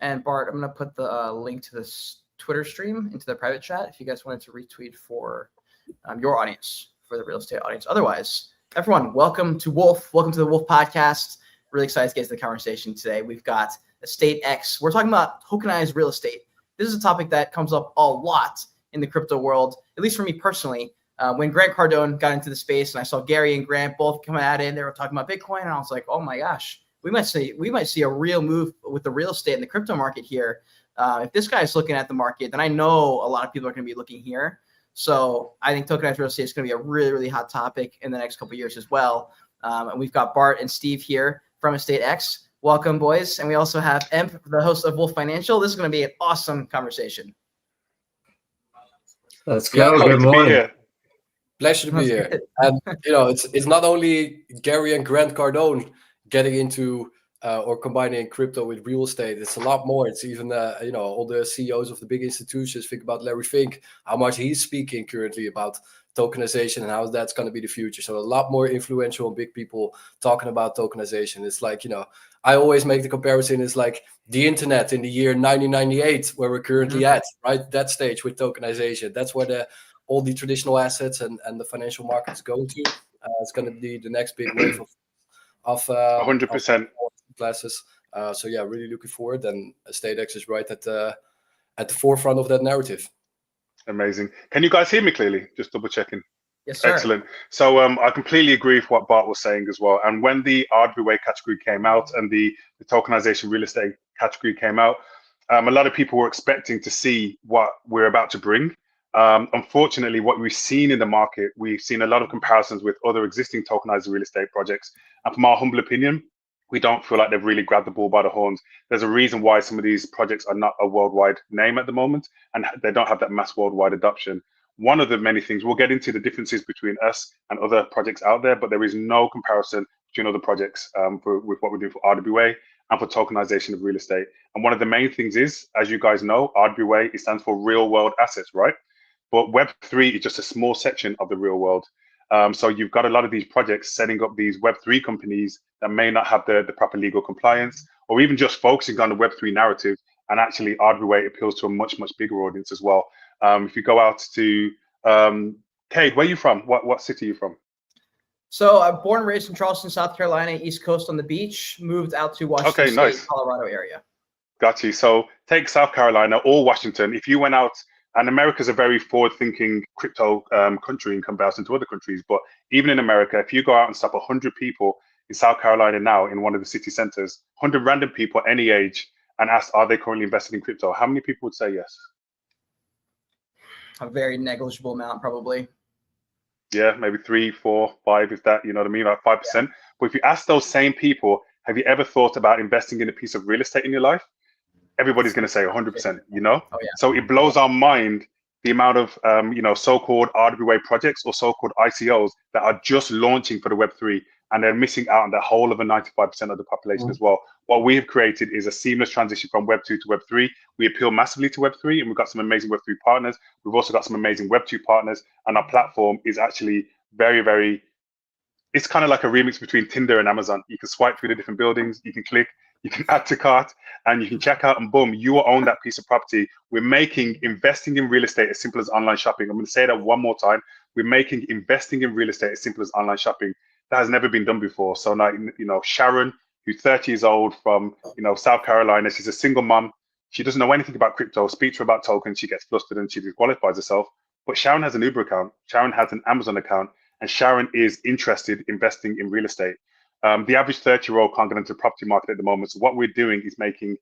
And Bart, I'm going to put the link to this Twitter stream into the private chat if you guys wanted to retweet for your audience, for the real estate audience. Otherwise, everyone, welcome to Wolf. Welcome to the Wolf Podcast. Really excited to get to the conversation today. We've got EstateX. We're talking about tokenized real estate. This is a topic that comes up a lot in the crypto world, at least for me personally. When Grant Cardone got into the space and I saw Gary and Grant both coming at it, and they were talking about Bitcoin, and I was like, oh my gosh, we might see a real move with the real estate and the crypto market here. If this guy's looking at the market, then I know a lot of people are going to be looking here. So I think tokenized real estate is going to be a really, really hot topic in the next couple of years as well. And we've got Bart and Steve here from EstateX. Welcome, boys. And we also have Emp, the host of Wolf Financial. This is going to be an awesome conversation. Let's go. Good morning. Pleasure to be here. And it's not only Gary and Grant Cardone getting into or combining crypto with real estate. It's a lot more. It's even all the CEOs of the big institutions. Think about Larry Fink, how much he's speaking currently about tokenization and how that's going to be the future. So a lot more influential and big people talking about tokenization. It's like, I always make the comparison. It's like the internet in the year 1998, where we're currently at, right? That stage with tokenization. That's where all the traditional assets and the financial markets go to. It's going to be the next big wave of 100% classes. So yeah, really looking forward. And EstateX is right at the forefront of that narrative. Amazing. Can you guys hear me clearly? Just double checking. Yes, sir. Excellent. So I completely agree with what Bart was saying as well. And when the RWA category came out and the tokenization real estate category came out, a lot of people were expecting to see what we're about to bring. Unfortunately, what we've seen in the market, we've seen a lot of comparisons with other existing tokenized real estate projects. And from our humble opinion, we don't feel like they've really grabbed the bull by the horns. There's a reason why some of these projects are not a worldwide name at the moment, and they don't have that mass worldwide adoption. One of the many things, we'll get into the differences between us and other projects out there, but there is no comparison between other projects with what we're doing for RWA and for tokenization of real estate. And one of the main things is, as you guys know, RWA, it stands for real world assets, right? But Web3 is just a small section of the real world. So you've got a lot of these projects setting up these Web3 companies that may not have the proper legal compliance, or even just focusing on the Web3 narrative. And actually, RWA appeals to a much, much bigger audience as well. If you go out to Cade, where are you from? What city are you from? So I'm born and raised in Charleston, South Carolina, East Coast on the beach, moved out to Washington State, nice. Colorado area. Got you. So take South Carolina or Washington. If you went out, and America's a very forward-thinking crypto country in comparison to other countries, but even in America, if you go out and stop 100 people in South Carolina now in one of the city centers, 100 random people any age, and ask, are they currently invested in crypto? How many people would say yes? A very negligible amount, probably. Yeah, maybe 3, 4, 5, if that, you know what I mean, like 5%. Yeah. But if you ask those same people, have you ever thought about investing in a piece of real estate in your life? Everybody's going to say 100%, you know? Oh, yeah. So it blows our mind the amount of, so-called RWA projects or so-called ICOs that are just launching for the Web3, and they're missing out on the whole of a 95% of the population as well. What we have created is a seamless transition from Web2 to Web3. We appeal massively to Web3, and we've got some amazing Web3 partners. We've also got some amazing Web2 partners, and our platform is actually very, very, it's kind of like a remix between Tinder and Amazon. You can swipe through the different buildings, you can click, you can add to cart, and you can check out, and boom, you will own that piece of property. We're making investing in real estate as simple as online shopping. I'm going to say that one more time. We're making investing in real estate as simple as online shopping. That has never been done before. So now, Sharon, who's 30 years old from, South Carolina, she's a single mom. She doesn't know anything about crypto. Speak to her about tokens, she gets flustered and she disqualifies herself. But Sharon has an Uber account. Sharon has an Amazon account, and Sharon is interested in investing in real estate. The average 30-year-old can't get into the property market at the moment. So what we're doing is making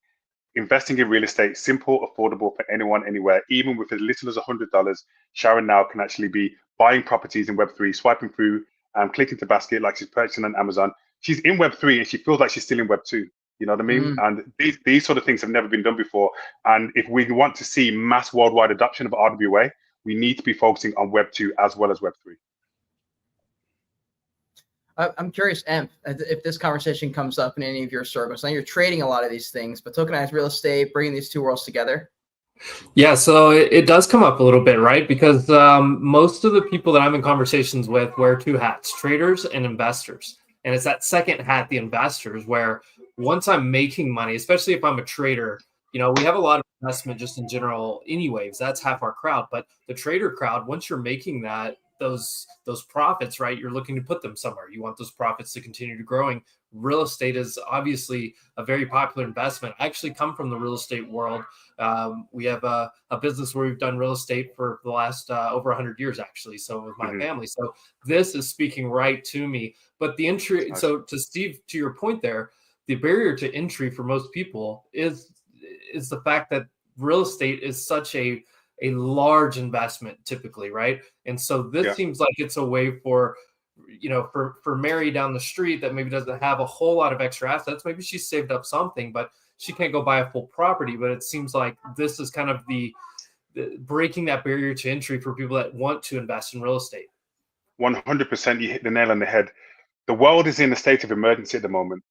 investing in real estate simple, affordable for anyone, anywhere. Even with as little as $100, Sharon now can actually be buying properties in Web3, swiping through, clicking to basket like she's purchasing on Amazon. She's in Web3 and she feels like she's still in Web2. You know what I mean? And these sort of things have never been done before. And if we want to see mass worldwide adoption of RWA, we need to be focusing on Web2 as well as Web3. I'm curious, Emp, if this conversation comes up in any of your circles. Now you're trading a lot of these things, but tokenized real estate, bringing these two worlds together. Yeah, so it does come up a little bit, right? Because most of the people that I'm in conversations with wear two hats, traders and investors. And it's that second hat, the investors, where once I'm making money, especially if I'm a trader, we have a lot of investment just in general anyways. That's half our crowd. But the trader crowd, once you're making those profits, right, you're looking to put them somewhere. You want those profits to continue to growing. Real estate is obviously a very popular investment. I actually come from the real estate world. We have a business where we've done real estate for the last over 100 years, actually. So with my family. So this is speaking right to me. But the entry, so to Steve, to your point there, the barrier to entry for most people is the fact that real estate is such a large investment typically, right? And so this seems like it's a way for Mary down the street that maybe doesn't have a whole lot of extra assets. Maybe she's saved up something, but she can't go buy a full property. But it seems like this is kind of the breaking that barrier to entry for people that want to invest in real estate. 100%, you hit the nail on the head. The world is in a state of emergency at the moment.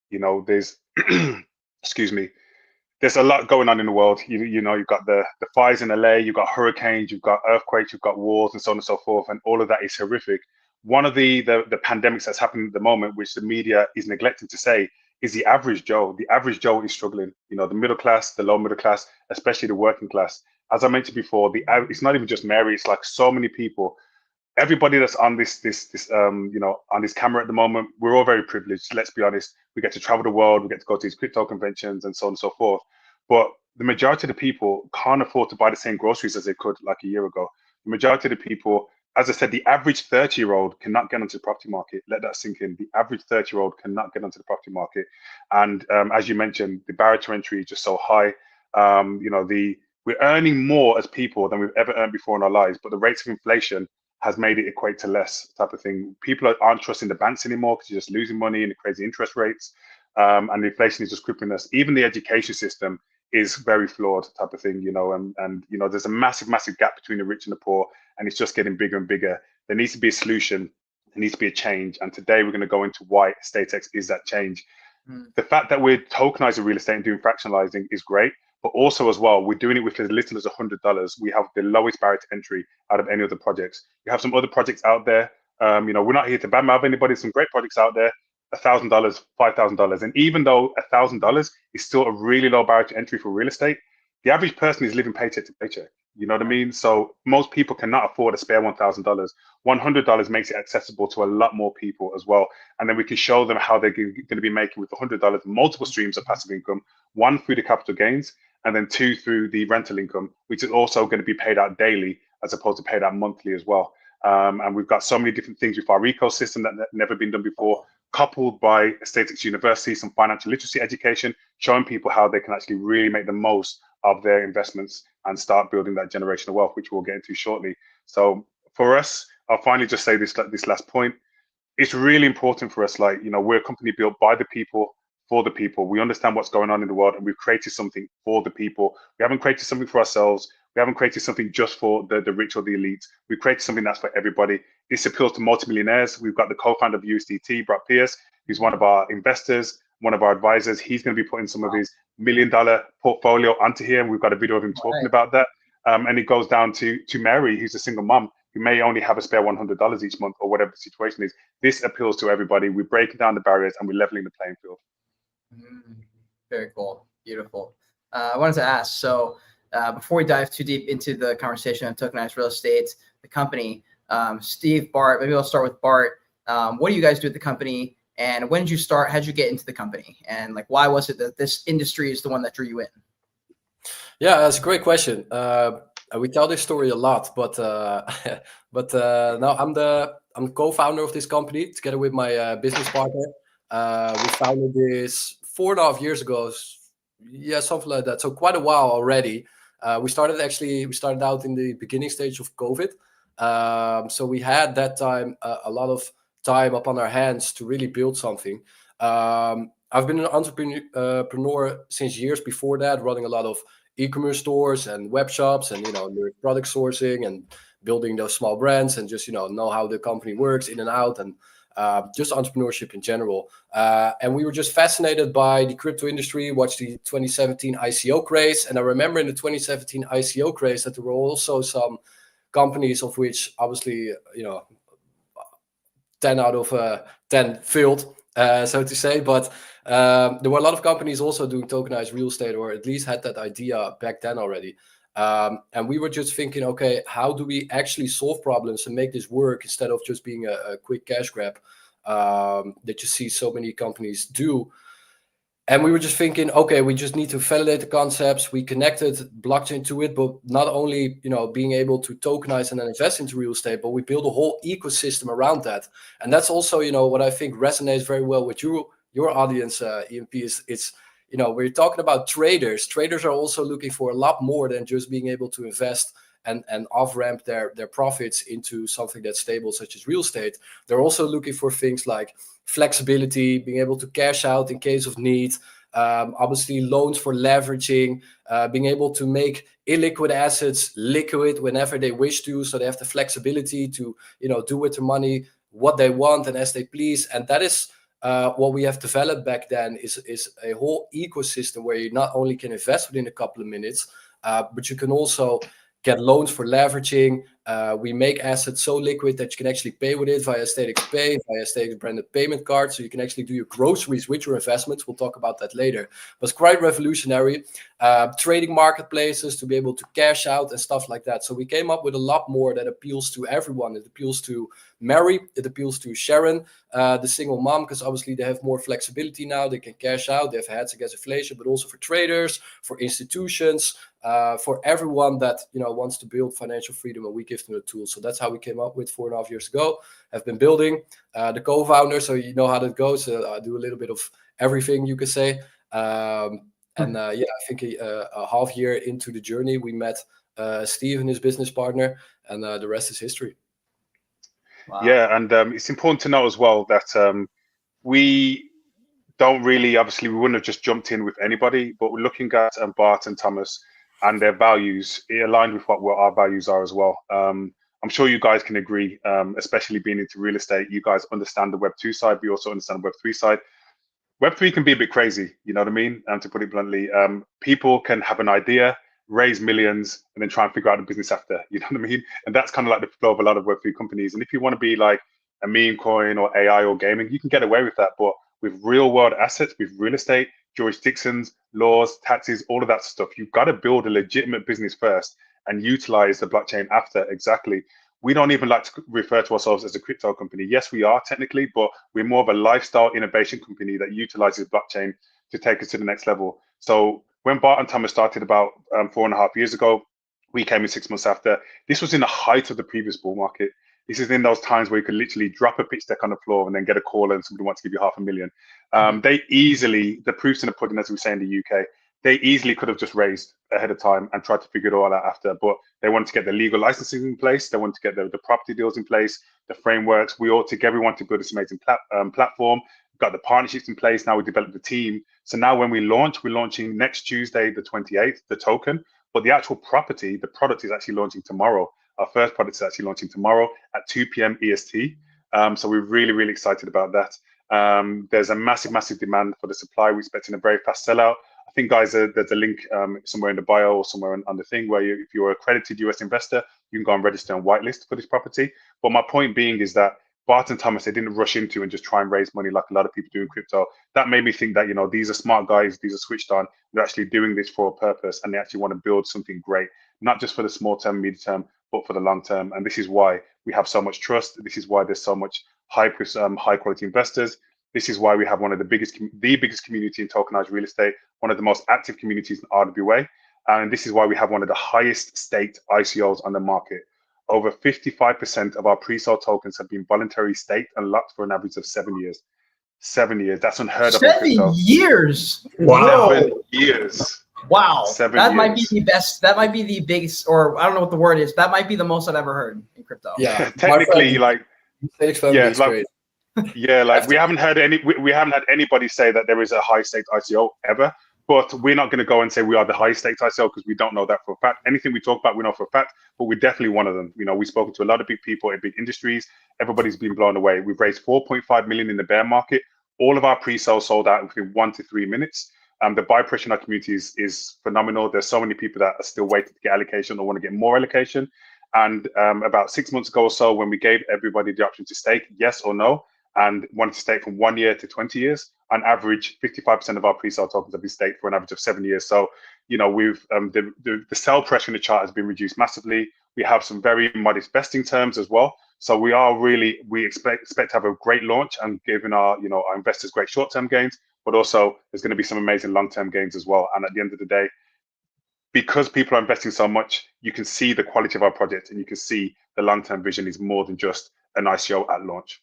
There's, excuse me, there's a lot going on in the world. You've got the fires in LA, you've got hurricanes, you've got earthquakes, you've got wars, and so on and so forth, and all of that is horrific. One of the pandemics that's happening at the moment, which the media is neglecting to say, is the average Joe. The average Joe is struggling. The middle class, the low middle class, especially the working class. As I mentioned before, it's not even just Mary. It's like so many people. Everybody that's on this on this camera at the moment, we're all very privileged. Let's be honest. We get to travel the world. We get to go to these crypto conventions and so on and so forth. But the majority of the people can't afford to buy the same groceries as they could like a year ago. The majority of the people, as I said, the average 30-year-old cannot get onto the property market. Let that sink in. The average 30-year-old cannot get onto the property market. And as you mentioned, the barrier to entry is just so high. We're earning more as people than we've ever earned before in our lives, but the rates of inflation has made it equate to less type of thing. People aren't trusting the banks anymore because you're just losing money and the crazy interest rates, and the inflation is just crippling us. Even the education system is very flawed type of thing, and there's a massive gap between the rich and the poor, and it's just getting bigger and bigger. There needs to be a solution. There needs to be a change, and today we're going to go into why EstateX is that change. The fact that we're tokenizing real estate and doing fractionalizing is great, but also as well, we're doing it with as little as $100. We have the lowest barrier to entry out of any of the projects. You have some other projects out there. We're not here to badmouth anybody. Some great projects out there. $1,000, $5,000, and even though $1,000 is still a really low barrier to entry for real estate, the average person is living paycheck to paycheck. You know what I mean? So most people cannot afford a spare $1,000. $100 makes it accessible to a lot more people as well. And then we can show them how they're going to be making with $100 multiple streams of passive income, one through the capital gains, and then two through the rental income, which is also going to be paid out daily as opposed to paid out monthly as well. And we've got so many different things with our ecosystem that never been done before, coupled by EstateX University, some financial literacy education, showing people how they can actually really make the most of their investments and start building that generational wealth, which we'll get into shortly. So for us, I'll finally just say this last point. It's really important for us, we're a company built by the people, for the people. We understand what's going on in the world, and we've created something for the people. We haven't created something for ourselves. We haven't created something just for the rich or the elites. We've created something that's for everybody. This appeals to multimillionaires. We've got the co-founder of USDT, Brock Pierce, who's one of our investors, one of our advisors. He's going to be putting some of his $1 million portfolio onto here, and we've got a video of him talking about that. And it goes down to Mary, who's a single mom, who may only have a spare $100 each month or whatever the situation is. This appeals to everybody. We're breaking down the barriers and we're leveling the playing field. Very cool. Beautiful. I wanted to ask, so before we dive too deep into the conversation on tokenized real estate, the company, Steve, Bart, maybe I'll start with Bart. What do you guys do at the company? And when did you start? How did you get into the company? And why was it that this industry is the one that drew you in? Yeah, that's a great question. We tell this story a lot, but now I'm the co-founder of this company together with my business partner. We founded this 4.5 years ago. Yeah, something like that. So quite a while already. We started out in the beginning stage of COVID. So we had that time a lot of time upon our hands to really build something. I've been an entrepreneur since years before that, running a lot of e-commerce stores and web shops, and product sourcing and building those small brands, and just know how the company works in and out, and just entrepreneurship in general. And we were just fascinated by the crypto industry, watched the 2017 ICO craze. And I remember in the 2017 ICO craze that there were also some companies of which obviously, 10 out of 10 failed, so to say. But There were a lot of companies also doing tokenized real estate, or at least had that idea back then already. And we were just thinking, okay, how do we actually solve problems and make this work instead of just being a quick cash grab that you see so many companies do. And we were just thinking, okay, we just need to validate the concepts. We connected blockchain to it, but not only, being able to tokenize and then invest into real estate, but we build a whole ecosystem around that. And that's also, what I think resonates very well with your audience, EMP, is it's, we're talking about traders. Traders are also looking for a lot more than just being able to invest and off-ramp their profits into something that's stable, such as real estate. They're also looking for things like flexibility, being able to cash out in case of need, obviously loans for leveraging, being able to make illiquid assets liquid whenever they wish to, so they have the flexibility to do with their money what they want and as they please. And that is what we have developed back then, is a whole ecosystem where you not only can invest within a couple of minutes, but you can also get loans for leveraging. We make assets so liquid that you can actually pay with it via EstateX Pay, via EstateX branded payment card. So you can actually do your groceries with your investments. We'll talk about that later. But it's quite revolutionary. Trading marketplaces to be able to cash out and stuff like that. So we came up with a lot more that appeals to everyone. It appeals to Mary. It appeals to Sharon, the single mom, because obviously they have more flexibility now. They can cash out. They have hedged against inflation, but also for traders, for institutions, for everyone that wants to build financial freedom, and we give them the tools. So that's how we came up with 4.5 years ago. Have been building the co-founder, so you know how that goes. I do a little bit of everything, you could say. I think a half year into the journey, we met Steve and his business partner, and the rest is history. Wow. Yeah, and it's important to know as well that we don't really, obviously, we wouldn't have just jumped in with anybody, but we're looking at Bart and Thomas and their values. It aligned with what our values are as well. I'm sure you guys can agree, especially being into real estate. You guys understand the Web2 side, but you also understand the Web3 side. Web3 can be a bit crazy, you know what I mean? To put it bluntly, people can have an idea, raise millions, and then try and figure out the business after, you know what I mean? And that's kind of like the flow of a lot of Web3 companies. And if you want to be like a meme coin or AI or gaming, you can get away with that. But with real world assets, with real estate, jurisdictions, laws, taxes, all of that stuff, you've got to build a legitimate business first and utilize the blockchain after. Exactly. We don't even like to refer to ourselves as a crypto company. Yes, we are technically, but we're more of a lifestyle innovation company that utilizes blockchain to take us to the next level. So when Bart and Thomas started about 4.5 years ago, we came in 6 months after. This was in the height of the previous bull market. This is in those times where you could literally drop a pitch deck on the floor and then get a call and somebody wants to give you $500,000. They easily, the proof's in the pudding, as we say in the UK, they easily could have just raised ahead of time and tried to figure it all out after, but they wanted to get the legal licensing in place. They wanted to get the property deals in place, the frameworks. We all together want to build this amazing platform. We've got the partnerships in place. Now we developed the team. So now when we launch, we're launching next Tuesday, the 28th, the token, but the actual property, the product is actually launching tomorrow. Our first product is actually launching tomorrow at 2 p.m. EST. So we're really, really excited about that. There's a massive demand for the supply. We're expecting a very fast sellout. I think, guys, there's a link somewhere in the bio or somewhere on the thing where if you're an accredited US investor, you can go and register and whitelist for this property. But my point being is that Bart and Thomas, they didn't rush into and just try and raise money like a lot of people do in crypto. That made me think that, these are smart guys, these are switched on, they're actually doing this for a purpose, and they actually want to build something great, not just for the small term, medium term, but for the long term. And this is why we have so much trust. This is why there's so much high quality investors. This is why we have one of the biggest community in tokenized real estate, one of the most active communities in RWA. And this is why we have one of the highest staked ICOs on the market. Over 55% of our pre-sold tokens have been voluntarily staked and locked for an average of 7 years. 7 years. That's unheard of in crypto. 7 years. Wow. 7 years. Wow. 7 that years. might be the best. That might be the biggest, or I don't know what the word is. That might be the most I've ever heard in crypto. Yeah. Technically, like, yeah, like, great. Yeah, like we haven't had anybody say that there is a high staked ICO ever, but we're not going to go and say we are the high staked ICO because we don't know that for a fact. Anything we talk about, we know for a fact, but we're definitely one of them. We've spoken to a lot of big people in big industries. Everybody's been blown away. We've raised 4.5 million in the bear market. All of our pre-sales sold out within 1 to 3 minutes. The buy pressure in our community is phenomenal. There's so many people that are still waiting to get allocation or want to get more allocation. And about 6 months ago or so, when we gave everybody the option to stake, yes or no, and wanted to stake from 1 year to 20 years. On average, 55% of our pre-sale tokens have been staked for an average of 7 years. So, we've the sell pressure in the chart has been reduced massively. We have some very modest vesting terms as well. So we expect to have a great launch and giving our our investors great short-term gains, but also there's going to be some amazing long-term gains as well. And at the end of the day, because people are investing so much, you can see the quality of our project and you can see the long-term vision is more than just an ICO at launch.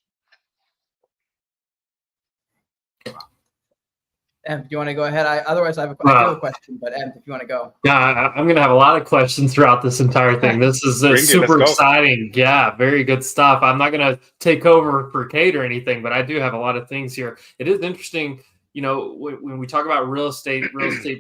Em, do you want to go ahead? Otherwise, I do have a question, but Em, if you want to go. Yeah, I'm going to have a lot of questions throughout this entire thing. This is super exciting. Yeah, very good stuff. I'm not going to take over for Kate or anything, but I do have a lot of things here. It is interesting, when we talk about real estate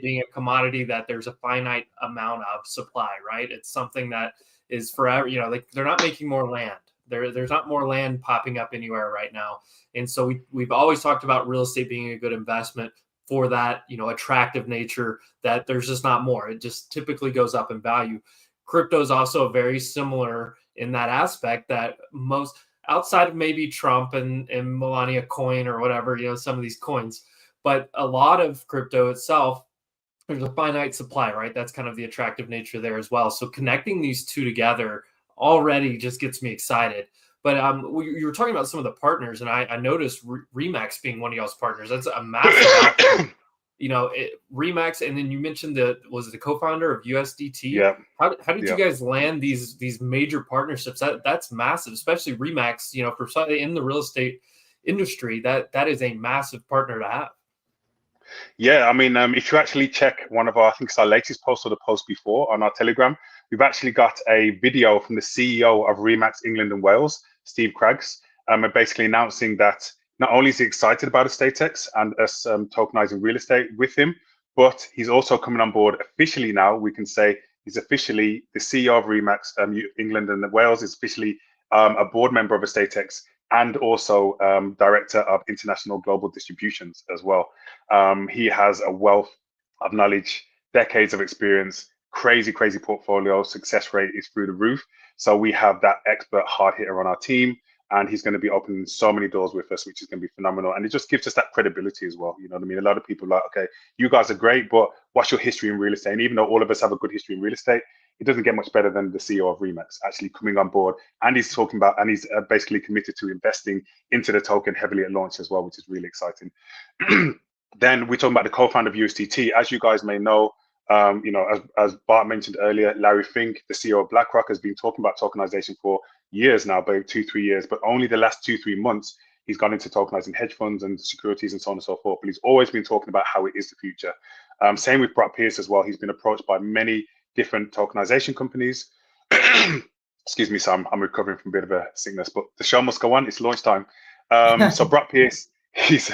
being a commodity, that there's a finite amount of supply, right? It's something that is forever, they're not making more land. There's not more land popping up anywhere right now. And so we've always talked about real estate being a good investment for that, attractive nature, that there's just not more. It just typically goes up in value. Crypto is also very similar in that aspect, that most outside of maybe Trump and Melania coin or whatever, some of these coins, but a lot of crypto itself, there's a finite supply, right? That's kind of the attractive nature there as well. So connecting these two together already just gets me excited. But you were talking about some of the partners, and I noticed Remax being one of y'all's partners. That's a massive, Remax, and then you mentioned was it the co-founder of USDT? Yeah. How did you guys land these major partnerships? That's massive, especially Remax. For somebody in the real estate industry, that is a massive partner to have. Yeah, I mean, if you actually check one of I think it's our latest post or the post before on our Telegram, we've actually got a video from the CEO of Remax England and Wales, Steve Craggs, basically announcing that not only is he excited about EstateX and us tokenizing real estate with him, but he's also coming on board officially now. We can say he's officially the CEO of Remax England and Wales, is officially a board member of EstateX, and also director of international global distributions as well. He has a wealth of knowledge, decades of experience, crazy portfolio. Success rate is through the roof. So we have that expert hard hitter on our team, and he's going to be opening so many doors with us, which is going to be phenomenal. And it just gives us that credibility as well. You know what I mean? A lot of people are like, okay, you guys are great, but what's your history in real estate? And even though all of us have a good history in real estate, it doesn't get much better than the CEO of Remax actually coming on board. And he's talking about, and he's basically committed to investing into the token heavily at launch as well, which is really exciting. Then we're talking about the co-founder of USDT. As you guys may know, as Bart mentioned earlier, Larry Fink, the CEO of BlackRock, has been talking about tokenization for years now, about 2-3 years, but only the last 2-3 months, he's gone into tokenizing hedge funds and securities and so on and so forth. But he's always been talking about how it is the future. Same with Brock Pierce as well. He's been approached by many different tokenization companies. Excuse me, Sam, I'm recovering from a bit of a sickness, but the show must go on. It's launch time. So Brock Pierce, he's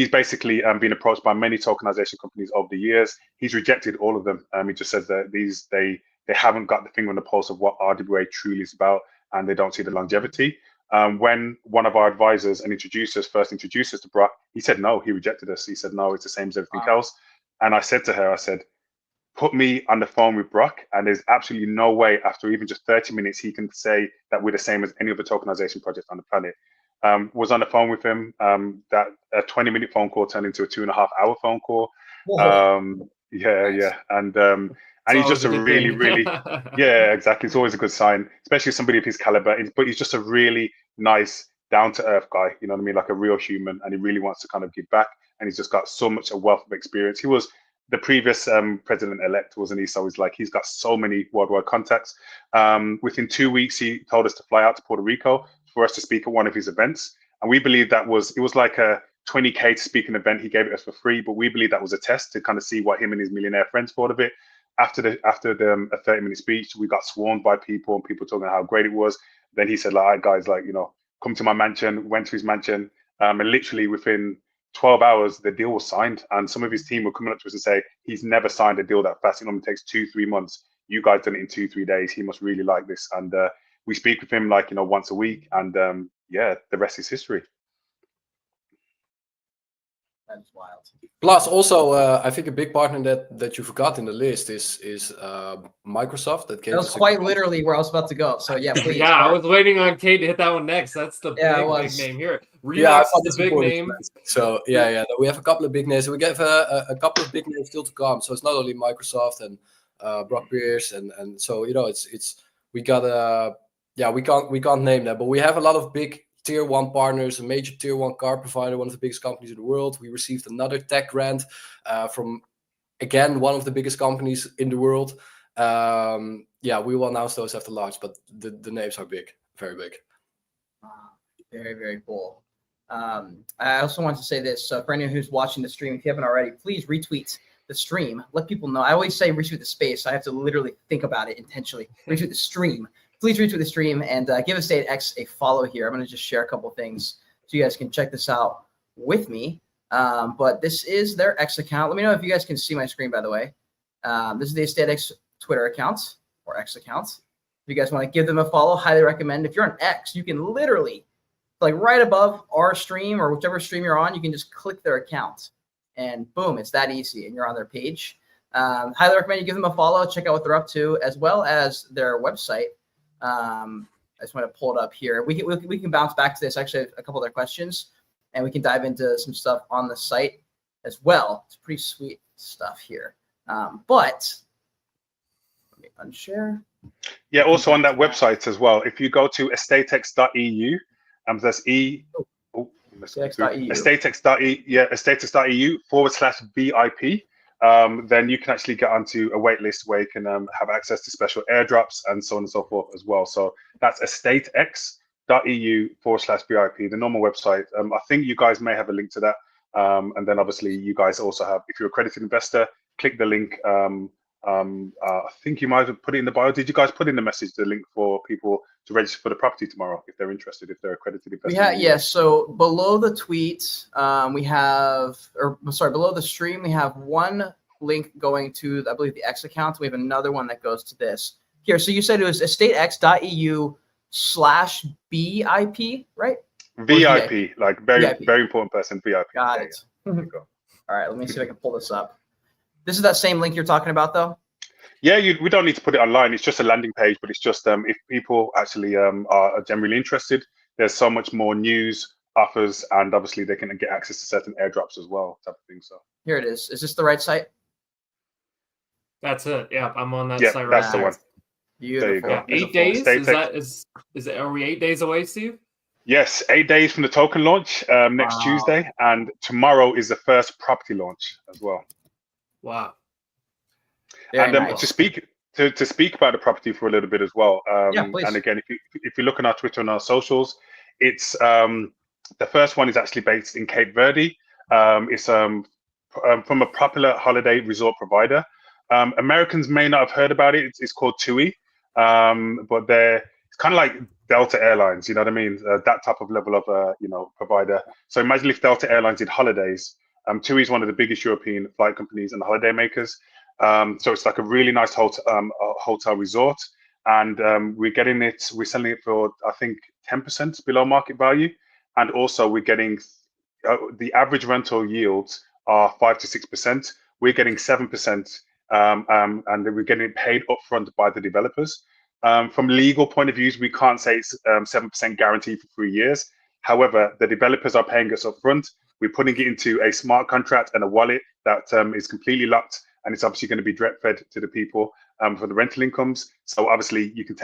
basically been approached by many tokenization companies over the years. He's rejected all of them. He just says that they haven't got the finger on the pulse of what RWA truly is about, and they don't see the longevity. When one of our advisors and introducers first introduced us to Brock, he said no, he rejected us. He said no, it's the same as everything else. And I said to her, I said, put me on the phone with Brock, and there's absolutely no way after even just 30 minutes he can say that we're the same as any other tokenization project on the planet. Was on the phone with him. That a 20-minute phone call turned into a 2.5-hour phone call. Yeah. And he's just a really, yeah, exactly. It's always a good sign, especially somebody of his caliber. But he's just a really nice, down-to-earth guy. You know what I mean? Like a real human, and he really wants to kind of give back. And he's just got so much a wealth of experience. He was the previous president-elect, wasn't he? So he's got so many worldwide contacts. Within 2 weeks, he told us to fly out to Puerto Rico for us to speak at one of his events. And we believe it was like a $20K to speak an event. He gave it us for free, but we believe that was a test to kind of see what him and his millionaire friends thought of it. After a 30-minute speech, we got swarmed by people and people talking about how great it was. Then he said, like, all right, guys, like, come to my mansion, went to his mansion. And literally within 12 hours, the deal was signed. And some of his team were coming up to us and say, he's never signed a deal that fast. It normally takes 2-3 months. You guys done it in 2-3 days. He must really like this. And we speak with him like, once a week. And yeah, the rest is history. That's wild. Plus, also, I think a big partner that you forgot in the list is Microsoft. That was quite literally where I was about to go. So yeah, please. Yeah, I was waiting on Kate to hit that one next. That's the big name here. Yeah, Remax is the big name. So yeah, we have a couple of big names. We get a couple of big names still to come. So it's not only Microsoft and Brock Pierce and so it's we got we can't name that, but we have a lot of big tier one partners, a major tier one car provider, one of the biggest companies in the world. We received another tech grant from again one of the biggest companies in the world. We will announce those after launch, but the names are big, very big. Very, very cool. I also want to say this. So for anyone who's watching the stream, if you haven't already, please retweet the stream. Let people know. I always say retweet the space. I have to literally think about it intentionally. Retweet the stream. Please retweet the stream and give EstateX a follow here. I'm going to just share a couple things so you guys can check this out with me. But this is their X account. Let me know if you guys can see my screen, by the way. This is the EstateX Twitter account or X account. If you guys want to give them a follow, highly recommend. If you're on X, you can literally, like right above our stream or whichever stream you're on, you can just click their account and boom, it's that easy and you're on their page. Highly recommend you give them a follow, check out what they're up to, as well as their website. I just want to pull it up here. We can bounce back to this, actually, a couple of their questions, and we can dive into some stuff on the site as well. It's pretty sweet stuff here. But let me unshare. Yeah, also on that website as well, if you go to estatex.eu, that's estatex.eu then you can actually get onto a wait list where you can have access to special airdrops and so on and so forth as well. So that's estatex.eu/VIP, the normal website. I think you guys may have a link to that. And then obviously you guys also have, if you're a accredited investor, click the link. I think you might have put it in the bio. Did you guys put in the message, the link for people to register for the property tomorrow if they're interested, if they're accredited investors? Yes. So below the tweet, below the stream, we have one link going to, I believe, the X account. We have another one that goes to this here. So you said it was estatex.eu/BIP, right? VIP, like very, VIP. very important person, VIP. Got it. There you go. All right, let me see if I can pull this up. This is that same link you're talking about, though? Yeah, we don't need to put it online. It's just a landing page, but it's just if people actually are generally interested, there's so much more news, offers, and obviously they can get access to certain airdrops as well, type of thing. So here it is. Is this the right site? That's it. Yeah, I'm on that site right now. That's the one. Beautiful. There you go. Yeah, 8 days? Are we 8 days away, Steve? Yes, 8 days from the token launch next Tuesday, and tomorrow is the first property launch as well. Wow. Very and nice. to speak about the property for a little bit as well. Please. And again, if you look on our Twitter and our socials, it's the first one is actually based in Cape Verde. It's from a popular holiday resort provider. Americans may not have heard about it. It's called TUI, but it's kind of like Delta Airlines. You know what I mean? That type of level of provider. So imagine if Delta Airlines did holidays. TUI is one of the biggest European flight companies and holiday makers. So it's like a really nice hotel resort, and we're selling it for, I think, 10% below market value, and also we're getting the average rental yields are 5 to 6%. We're getting 7%, and we're getting paid upfront by the developers. From legal point of views, we can't say it's 7% guarantee for 3 years. However, the developers are paying us upfront. We're putting it into a smart contract and a wallet that is completely locked, and it's obviously going to be direct fed to the people for the rental incomes. So obviously you can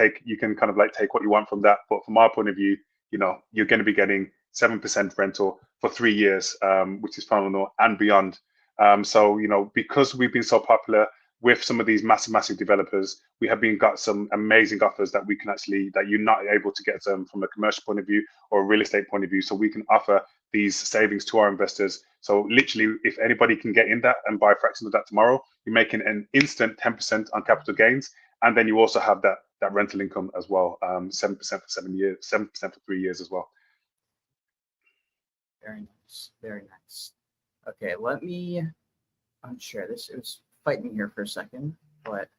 kind of like take what you want from that. But from our point of view, you're going to be getting 7% rental for 3 years, which is phenomenal and beyond. So because we've been so popular with some of these massive developers, we have got some amazing offers that you're not able to get from a commercial point of view or a real estate point of view. So we can offer these savings to our investors. So literally, if anybody can get in that and buy a fraction of that tomorrow, you're making an instant 10% on capital gains, and then you also have that rental income as well, 7% for 7 years, 7% for 3 years as well. Very nice, very nice. Okay, let me unshare this. It was fighting here for a second, but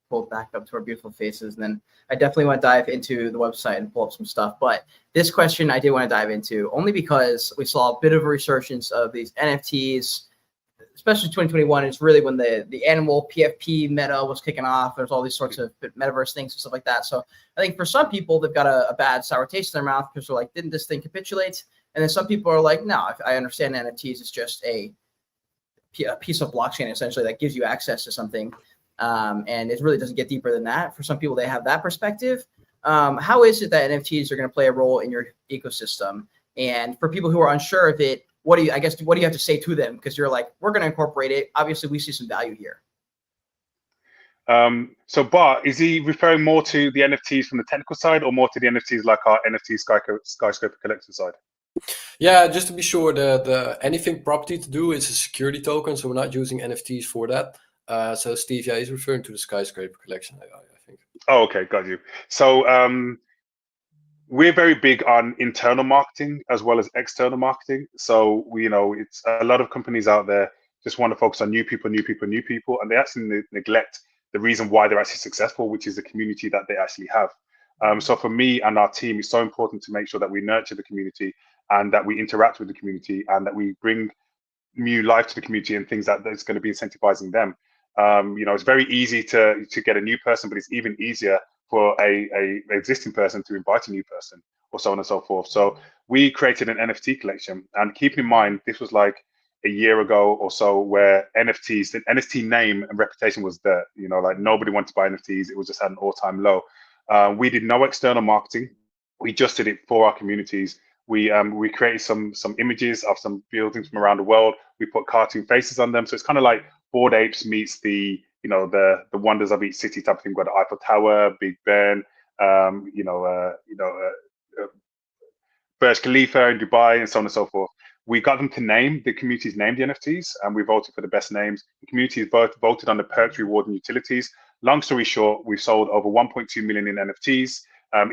pulled back up to our beautiful faces. And then I definitely want to dive into the website and pull up some stuff. But this question I did want to dive into only because we saw a bit of a resurgence of these NFTs, especially 2021. It's really when the animal PFP meta was kicking off. There's all these sorts of metaverse things and stuff like that. So I think for some people, they've got a bad sour taste in their mouth because they're like, didn't this thing capitulate? And then some people are like, no, I understand NFTs. It's just a piece of blockchain essentially that gives you access to something. And it really doesn't get deeper than that. For some people, they have that perspective. How is it that NFTs are going to play a role in your ecosystem? And for people who are unsure of it, what do you have to say to them? Because you're like, we're going to incorporate it. Obviously, we see some value here. So Bart, is he referring more to the NFTs from the technical side or more to the NFTs like our NFT skyscraper collection side? Yeah, just to be sure, the anything property to do is a security token, so we're not using NFTs for that. So Steve, yeah, he's referring to the skyscraper collection, I think. Oh, okay, got you. So we're very big on internal marketing as well as external marketing. So it's a lot of companies out there just want to focus on new people, and they actually neglect the reason why they're actually successful, which is the community that they actually have. So for me and our team, it's so important to make sure that we nurture the community and that we interact with the community and that we bring new life to the community and things that's going to be incentivizing them. It's very easy to get a new person, but it's even easier for a existing person to invite a new person, or so on and so forth. So we created an NFT collection, and keep in mind, this was like a year ago or so, where the NFT name and reputation was dirt. Like nobody wanted to buy NFTs. It was just at an all-time low. We did no external marketing. We just did it for our communities. We created some images of some buildings from around the world. We put cartoon faces on them, so it's kind of like Bored Apes meets the wonders of each city type of thing. We've got the Eiffel Tower, Big Ben, Burj Khalifa in Dubai, and so on and so forth. We got them to name the communities, named the NFTs, and we voted for the best names. The communities both voted on the perks, reward, and utilities. Long story short, we sold over 1.2 million in NFTs.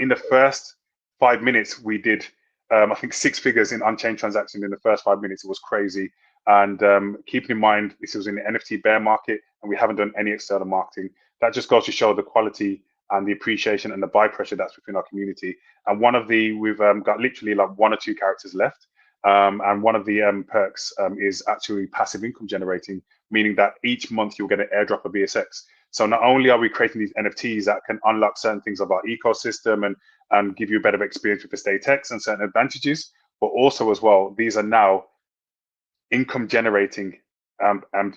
In the first 5 minutes, we did I think 6 figures in on-chain transactions in the first 5 minutes. It was crazy. And keeping in mind, this was in the NFT bear market, and we haven't done any external marketing. That just goes to show the quality and the appreciation and the buy pressure that's within our community. And we've got literally like 1 or 2 characters left. And one of the perks is actually passive income generating, meaning that each month you'll get an airdrop of ESX. So not only are we creating these NFTs that can unlock certain things of our ecosystem and give you a better experience with EstateX and certain advantages, but also as well, these are now income generating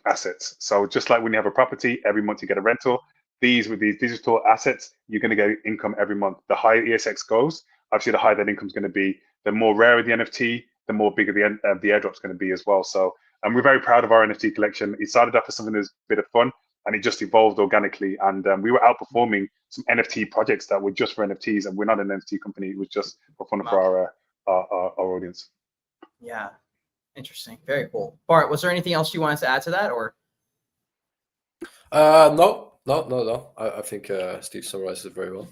assets. So just like when you have a property, every month you get a rental. With these digital assets, you're going to get income every month. The higher ESX goes, obviously the higher that income is going to be. The more rare the NFT, the more bigger the airdrop is going to be as well. So we're very proud of our NFT collection. It started off as something that's a bit of fun, and it just evolved organically. And we were outperforming some NFT projects that were just for NFTs, and we're not an NFT company. It was just for fun for our audience. Yeah, interesting. Very cool. Bart, was there anything else you wanted to add to that, or? No. I think Steve summarized it very well.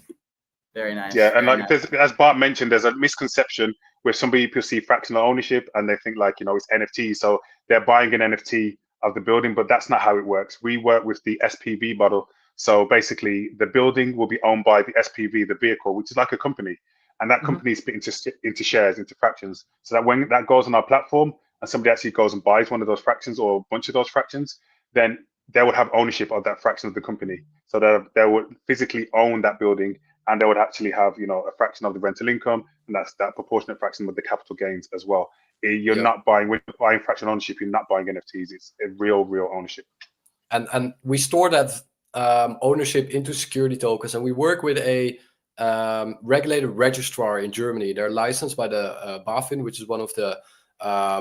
Very nice. Yeah, and as Bart mentioned, there's a misconception where some people see fractional ownership and they think like, it's NFT, so they're buying an NFT of the building, but that's not how it works. We work with the SPV model. So basically, the building will be owned by the SPV, the vehicle, which is like a company, and that company is split into shares, into fractions. So that when that goes on our platform and somebody actually goes and buys one of those fractions or a bunch of those fractions, then they would have ownership of that fraction of the company. So they would physically own that building, and they would actually have, a fraction of the rental income, and that's that proportionate fraction with the capital gains as well. You're not buying, when you're buying fractional ownership, you're not buying NFTs. It's a real ownership. And we store that ownership into security tokens, and we work with a regulated registrar in Germany. They're licensed by the BaFin, which is one of the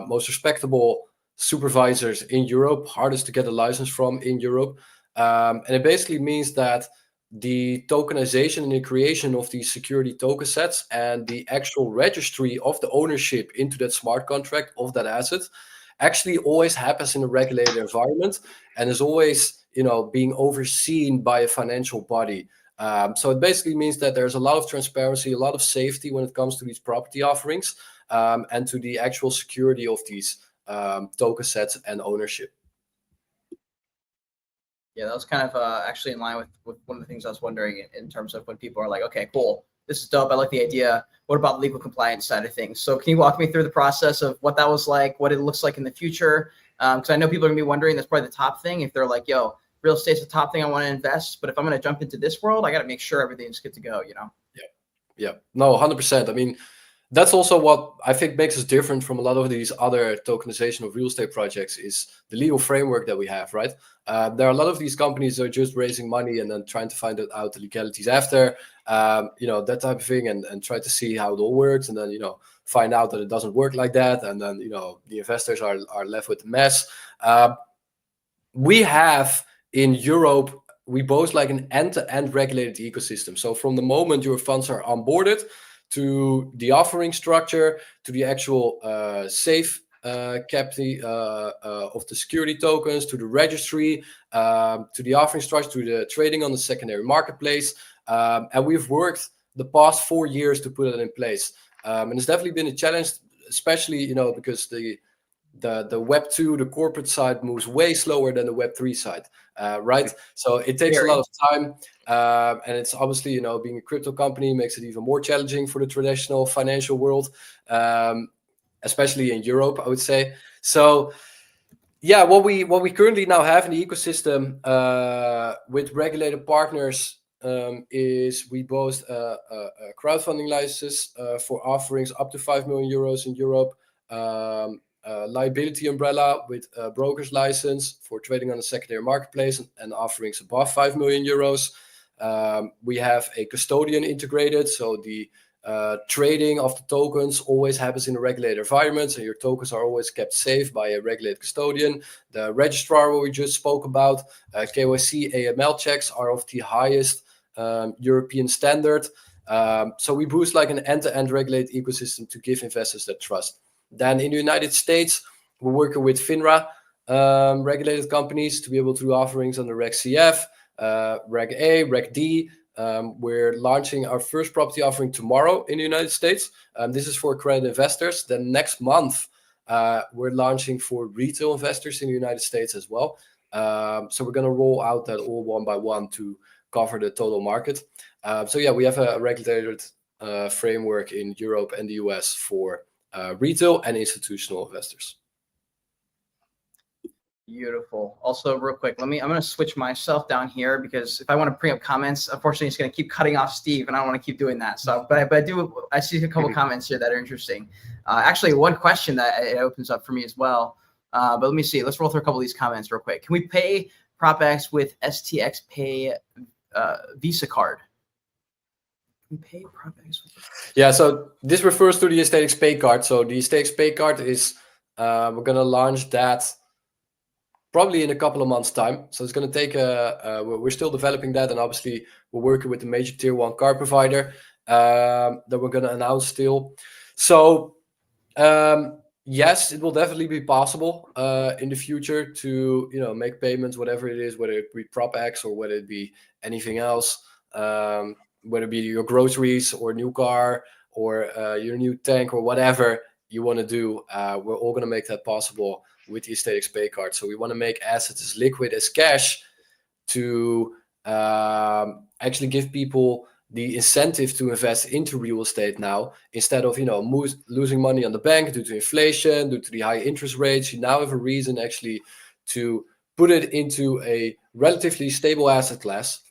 most respectable supervisors in Europe, hardest to get a license from in Europe. And it basically means that the tokenization and the creation of these security token sets and the actual registry of the ownership into that smart contract of that asset actually always happens in a regulated environment and is always, being overseen by a financial body. So it basically means that there's a lot of transparency, a lot of safety when it comes to these property offerings and to the actual security of these token sets and ownership. Yeah, that was kind of actually in line with one of the things I was wondering in terms of when people are like, okay, cool, this is dope, I like the idea. What about the legal compliance side of things? So can you walk me through the process of what that was like, what it looks like in the future? Because I know people are gonna be wondering, that's probably the top thing. If they're like, yo, real estate's the top thing I want to invest, but if I'm gonna jump into this world, I got to make sure everything's good to go, you know? Yeah, no, 100%. I mean, that's also what I think makes us different from a lot of these other tokenization of real estate projects is the legal framework that we have, right? There are a lot of these companies that are just raising money and then trying to find out the legalities after, that type of thing, and try to see how it all works, and then, find out that it doesn't work like that, and then, the investors are left with a mess. We have in Europe, we boast like an end-to-end regulated ecosystem. So from the moment your funds are onboarded to the offering structure, to the actual safe capital of the security tokens, to the registry, to the offering structure, to the trading on the secondary marketplace. And we've worked the past 4 years to put it in place. And it's definitely been a challenge, especially, because the Web 2, the corporate side, moves way slower than the Web 3 side, right? So it takes a lot of time, and it's obviously, being a crypto company makes it even more challenging for the traditional financial world, especially in Europe, I would say. So yeah, what we currently now have in the ecosystem with regulated partners is we boast a crowdfunding license for offerings up to 5 million euros in Europe. Liability umbrella with a broker's license for trading on the secondary marketplace and offerings above 5 million euros. We have a custodian integrated, so the trading of the tokens always happens in a regulated environment, so your tokens are always kept safe by a regulated custodian. The registrar, what we just spoke about, KYC, AML checks are of the highest European standard. So we boost like an end-to-end regulated ecosystem to give investors that trust. Then in the United States, we're working with FINRA regulated companies to be able to do offerings under Reg CF, Reg A, Reg D. We're launching our first property offering tomorrow in the United States. This is for accredited investors. Then next month, we're launching for retail investors in the United States as well. So we're going to roll out that all one by one to cover the total market. So yeah, we have a regulated framework in Europe and the US for retail and institutional investors. Beautiful. Also, real quick, I'm going to switch myself down here because if I want to bring up comments, unfortunately, it's going to keep cutting off Steve, and I don't want to keep doing that. So, but I see a couple comments here that are interesting. Actually, one question that it opens up for me as well. But let me see. Let's roll through a couple of these comments real quick. Can we pay PropX with STX Pay Visa card? Can we pay PropX with Yeah, so this refers to the EstateX Pay card. So the EstateX Pay card is, we're going to launch that probably in a couple of months' time. So it's going to take we're still developing that, and obviously we're working with the major tier 1 card provider that we're going to announce still. So yes, it will definitely be possible in the future to make payments, whatever it is, whether it be PropX or whether it be anything else, whether it be your groceries or new car or your new tank or whatever you want to do. We're all going to make that possible with the EstateX Pay card. So we want to make assets as liquid as cash to actually give people the incentive to invest into real estate now, instead of losing money on the bank due to inflation, due to the high interest rates. You now have a reason actually to put it into a relatively stable asset class,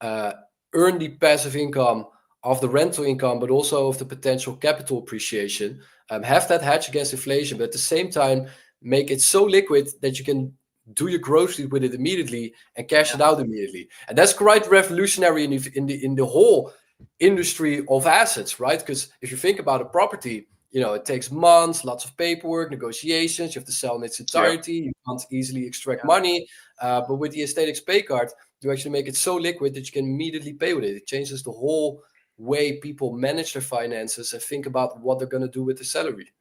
earn the passive income of the rental income, but also of the potential capital appreciation, have that hedge against inflation, but at the same time make it so liquid that you can do your groceries with it immediately and cash it out immediately. And that's quite revolutionary in the whole industry of assets, right? Because if you think about a property, it takes months, lots of paperwork, negotiations. You have to sell in its entirety. You can't easily extract money. But with the EstateX Pay card, you actually make it so liquid that you can immediately pay with it. It changes the whole way people manage their finances and think about what they're going to do with the salary.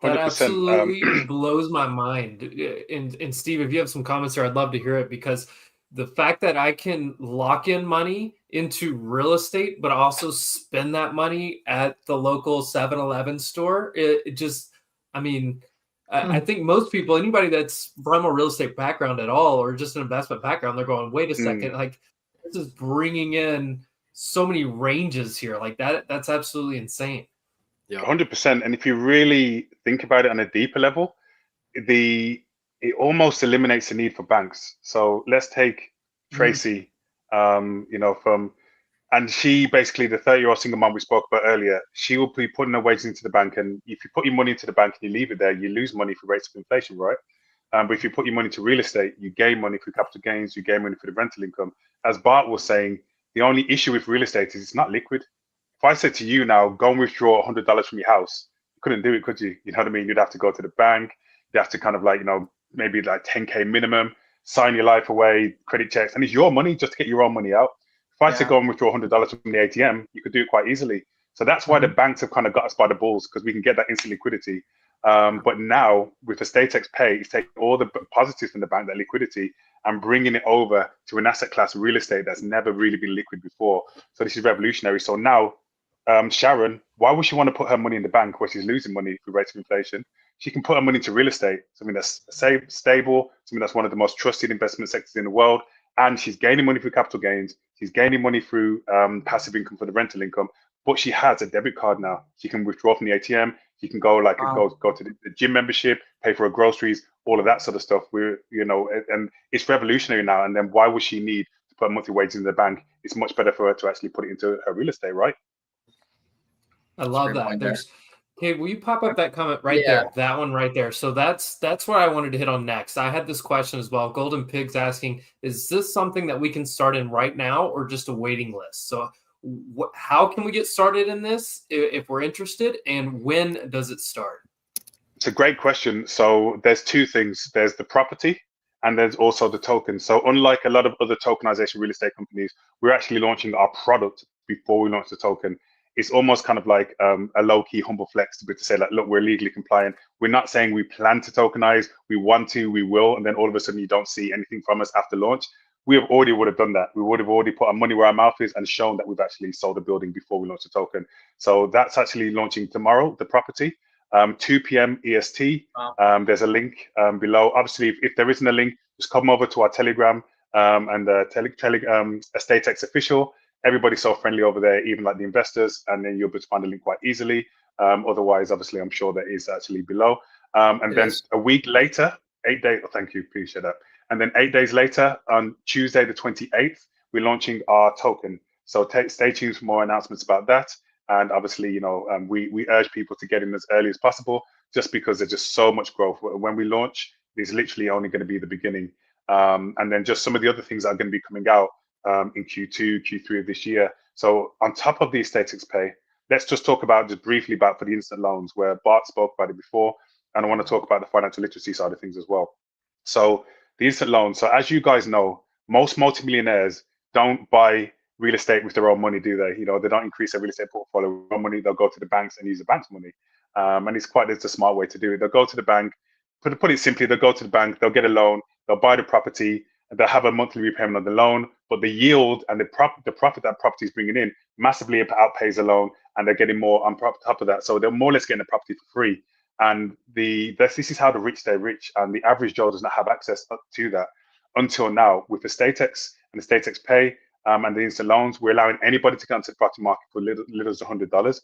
That absolutely blows my mind. And Steve, if you have some comments there, I'd love to hear it, because the fact that I can lock in money into real estate, but also spend that money at the local 7-Eleven store, it just, I mean, I think most people, anybody that's from a real estate background at all, or just an investment background, they're going, wait a second, like this is bringing in so many ranges here. Like that's absolutely insane. Yeah, 100%. And if you really think about it on a deeper level, it almost eliminates the need for banks. So let's take Tracy, and she basically, the 30-year-old single mom we spoke about earlier, she will be putting her wages into the bank. And if you put your money into the bank and you leave it there, you lose money for rates of inflation, right? But if you put your money to real estate, you gain money for capital gains, you gain money for the rental income. As Bart was saying, the only issue with real estate is it's not liquid. If I said to you now, go and withdraw $100 from your house, you couldn't do it, could you? You know what I mean? You'd have to go to the bank. You have to kind of like, maybe like 10K minimum, sign your life away, credit checks. And it's your money just to get your own money out. If I said go and withdraw $100 from the ATM, you could do it quite easily. So that's why the banks have kind of got us by the balls, because we can get that instant liquidity. But now with EstateX Pay, it's taking all the positives from the bank, that liquidity, and bringing it over to an asset class, real estate, that's never really been liquid before. So this is revolutionary. So now, Sharon, why would she want to put her money in the bank where she's losing money through rates of inflation? She can put her money into real estate, something that's safe, stable, something that's one of the most trusted investment sectors in the world. And she's gaining money through capital gains. She's gaining money through passive income for the rental income. But she has a debit card now. She can withdraw from the ATM. She can go go to the gym membership, pay for her groceries, all of that sort of stuff. And it's revolutionary now. And then why would she need to put monthly wages in the bank? It's much better for her to actually put it into her real estate, right? I love that. Okay, will you pop up that comment right there? That one right there. So that's what I wanted to hit on next. I had this question as well. Golden Pig's asking, is this something that we can start in right now or just a waiting list? So how can we get started in this if we're interested, and when does it start? It's a great question. So there's two things. There's the property and there's also the token. So unlike a lot of other tokenization real estate companies, we're actually launching our product before we launch the token. It's almost kind of like a low-key humble flex to say like, look, we're legally compliant. We're not saying we plan to tokenize, we want to, we will, and then all of a sudden you don't see anything from us after launch. We would have done that. We would have already put our money where our mouth is and shown that we've actually sold a building before we launch the token. So that's actually launching tomorrow, the property, 2 p.m. EST. Wow. There's a link below. Obviously, if there isn't a link, just come over to our Telegram and EstateX official. Everybody's so friendly over there, even like the investors, and then you'll just find a link quite easily. Otherwise, obviously, I'm sure that is actually below. And then a week later, 8 days, thank you, appreciate that. And then 8 days later, on Tuesday, the 28th, we're launching our token. So stay tuned for more announcements about that. And obviously, we urge people to get in as early as possible, just because there's just so much growth. When we launch, it's literally only going to be the beginning. And then just some of the other things that are going to be coming out in Q2, Q3 of this year. So on top of the EstateX Pay, let's just talk about just briefly about for the instant loans, where Bart spoke about it before, and I want to talk about the financial literacy side of things as well. So the instant loans. So as you guys know, most multimillionaires don't buy real estate with their own money, do they? They don't increase their real estate portfolio with their own money. They'll go to the banks and use the bank's money. And it's a smart way to do it. They'll go to the bank, put it simply, they'll go to the bank, they'll get a loan, they'll buy the property, they'll have a monthly repayment on the loan, but the yield and the profit that property is bringing in massively outpays the loan, and they're getting more on top of that. So they're more or less getting the property for free. And this is how the rich stay rich, and the average Joe does not have access to that until now. With EstateX and EstateX Pay and the instant loans, we're allowing anybody to come to the property market for little as $100.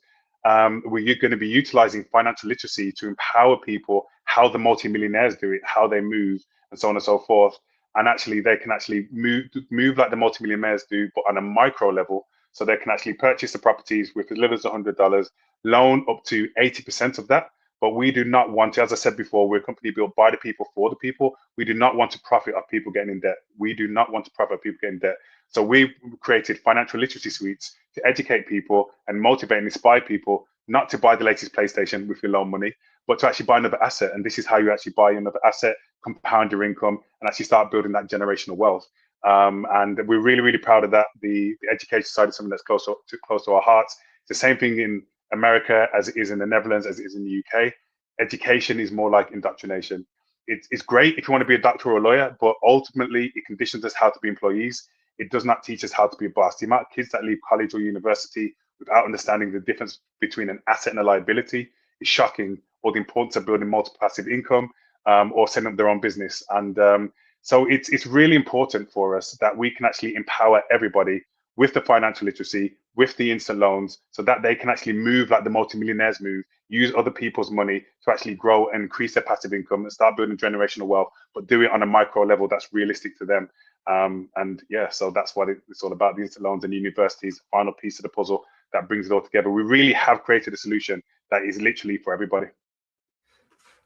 We're going to be utilizing financial literacy to empower people how the multimillionaires do it, how they move, and so on and so forth. And actually, they can actually move like the multimillionaires do, but on a micro level. So they can actually purchase the properties with as little as $100, loan up to 80% of that. But we do not want to, as I said before, we're a company built by the people for the people. We do not want to profit off people getting in debt. We do not want to profit off people getting in debt. So we've created financial literacy suites to educate people and motivate and inspire people not to buy the latest PlayStation with your loan money, but to actually buy another asset. And this is how you actually buy another asset, compound your income, and actually start building that generational wealth. And we're really, really proud of that. The education side is something that's close to our hearts. It's the same thing in America as it is in the Netherlands, as it is in the UK. Education is more like indoctrination. It's great if you want to be a doctor or a lawyer, but ultimately it conditions us how to be employees. It does not teach us how to be a boss. The amount of kids that leave college or university without understanding the difference between an asset and a liability is shocking. or the importance of building multiple passive income, or setting up their own business. And so it's really important for us that we can actually empower everybody with the financial literacy, with the instant loans, so that they can actually move like the multimillionaires move, use other people's money to actually grow and increase their passive income and start building generational wealth, but do it on a micro level that's realistic to them. And yeah, so that's what it's all about, the instant loans and universities, final piece of the puzzle that brings it all together. We really have created a solution that is literally for everybody.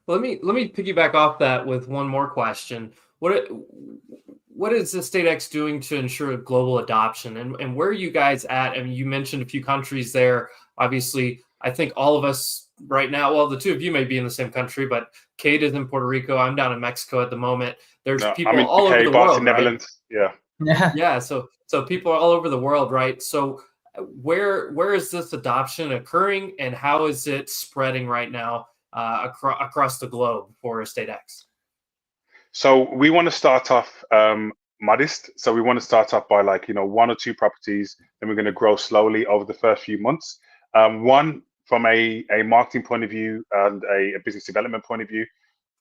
Let me piggyback off that with one more question. What is EstateX doing to ensure global adoption, and where are you guys at? I mean, you mentioned a few countries there. Obviously, I think all of us right now, well, the two of you may be in the same country, but Kate is in Puerto Rico. I'm down in Mexico at the moment. There's people all over the world, Netherlands. Right? Yeah. So people all over the world, right? So where is this adoption occurring, and how is it spreading right now across the globe for EstateX? So we want to start off modest. So we want to start off by like, 1 or 2 properties. Then we're going to grow slowly over the first few months. One, from a marketing point of view and a business development point of view,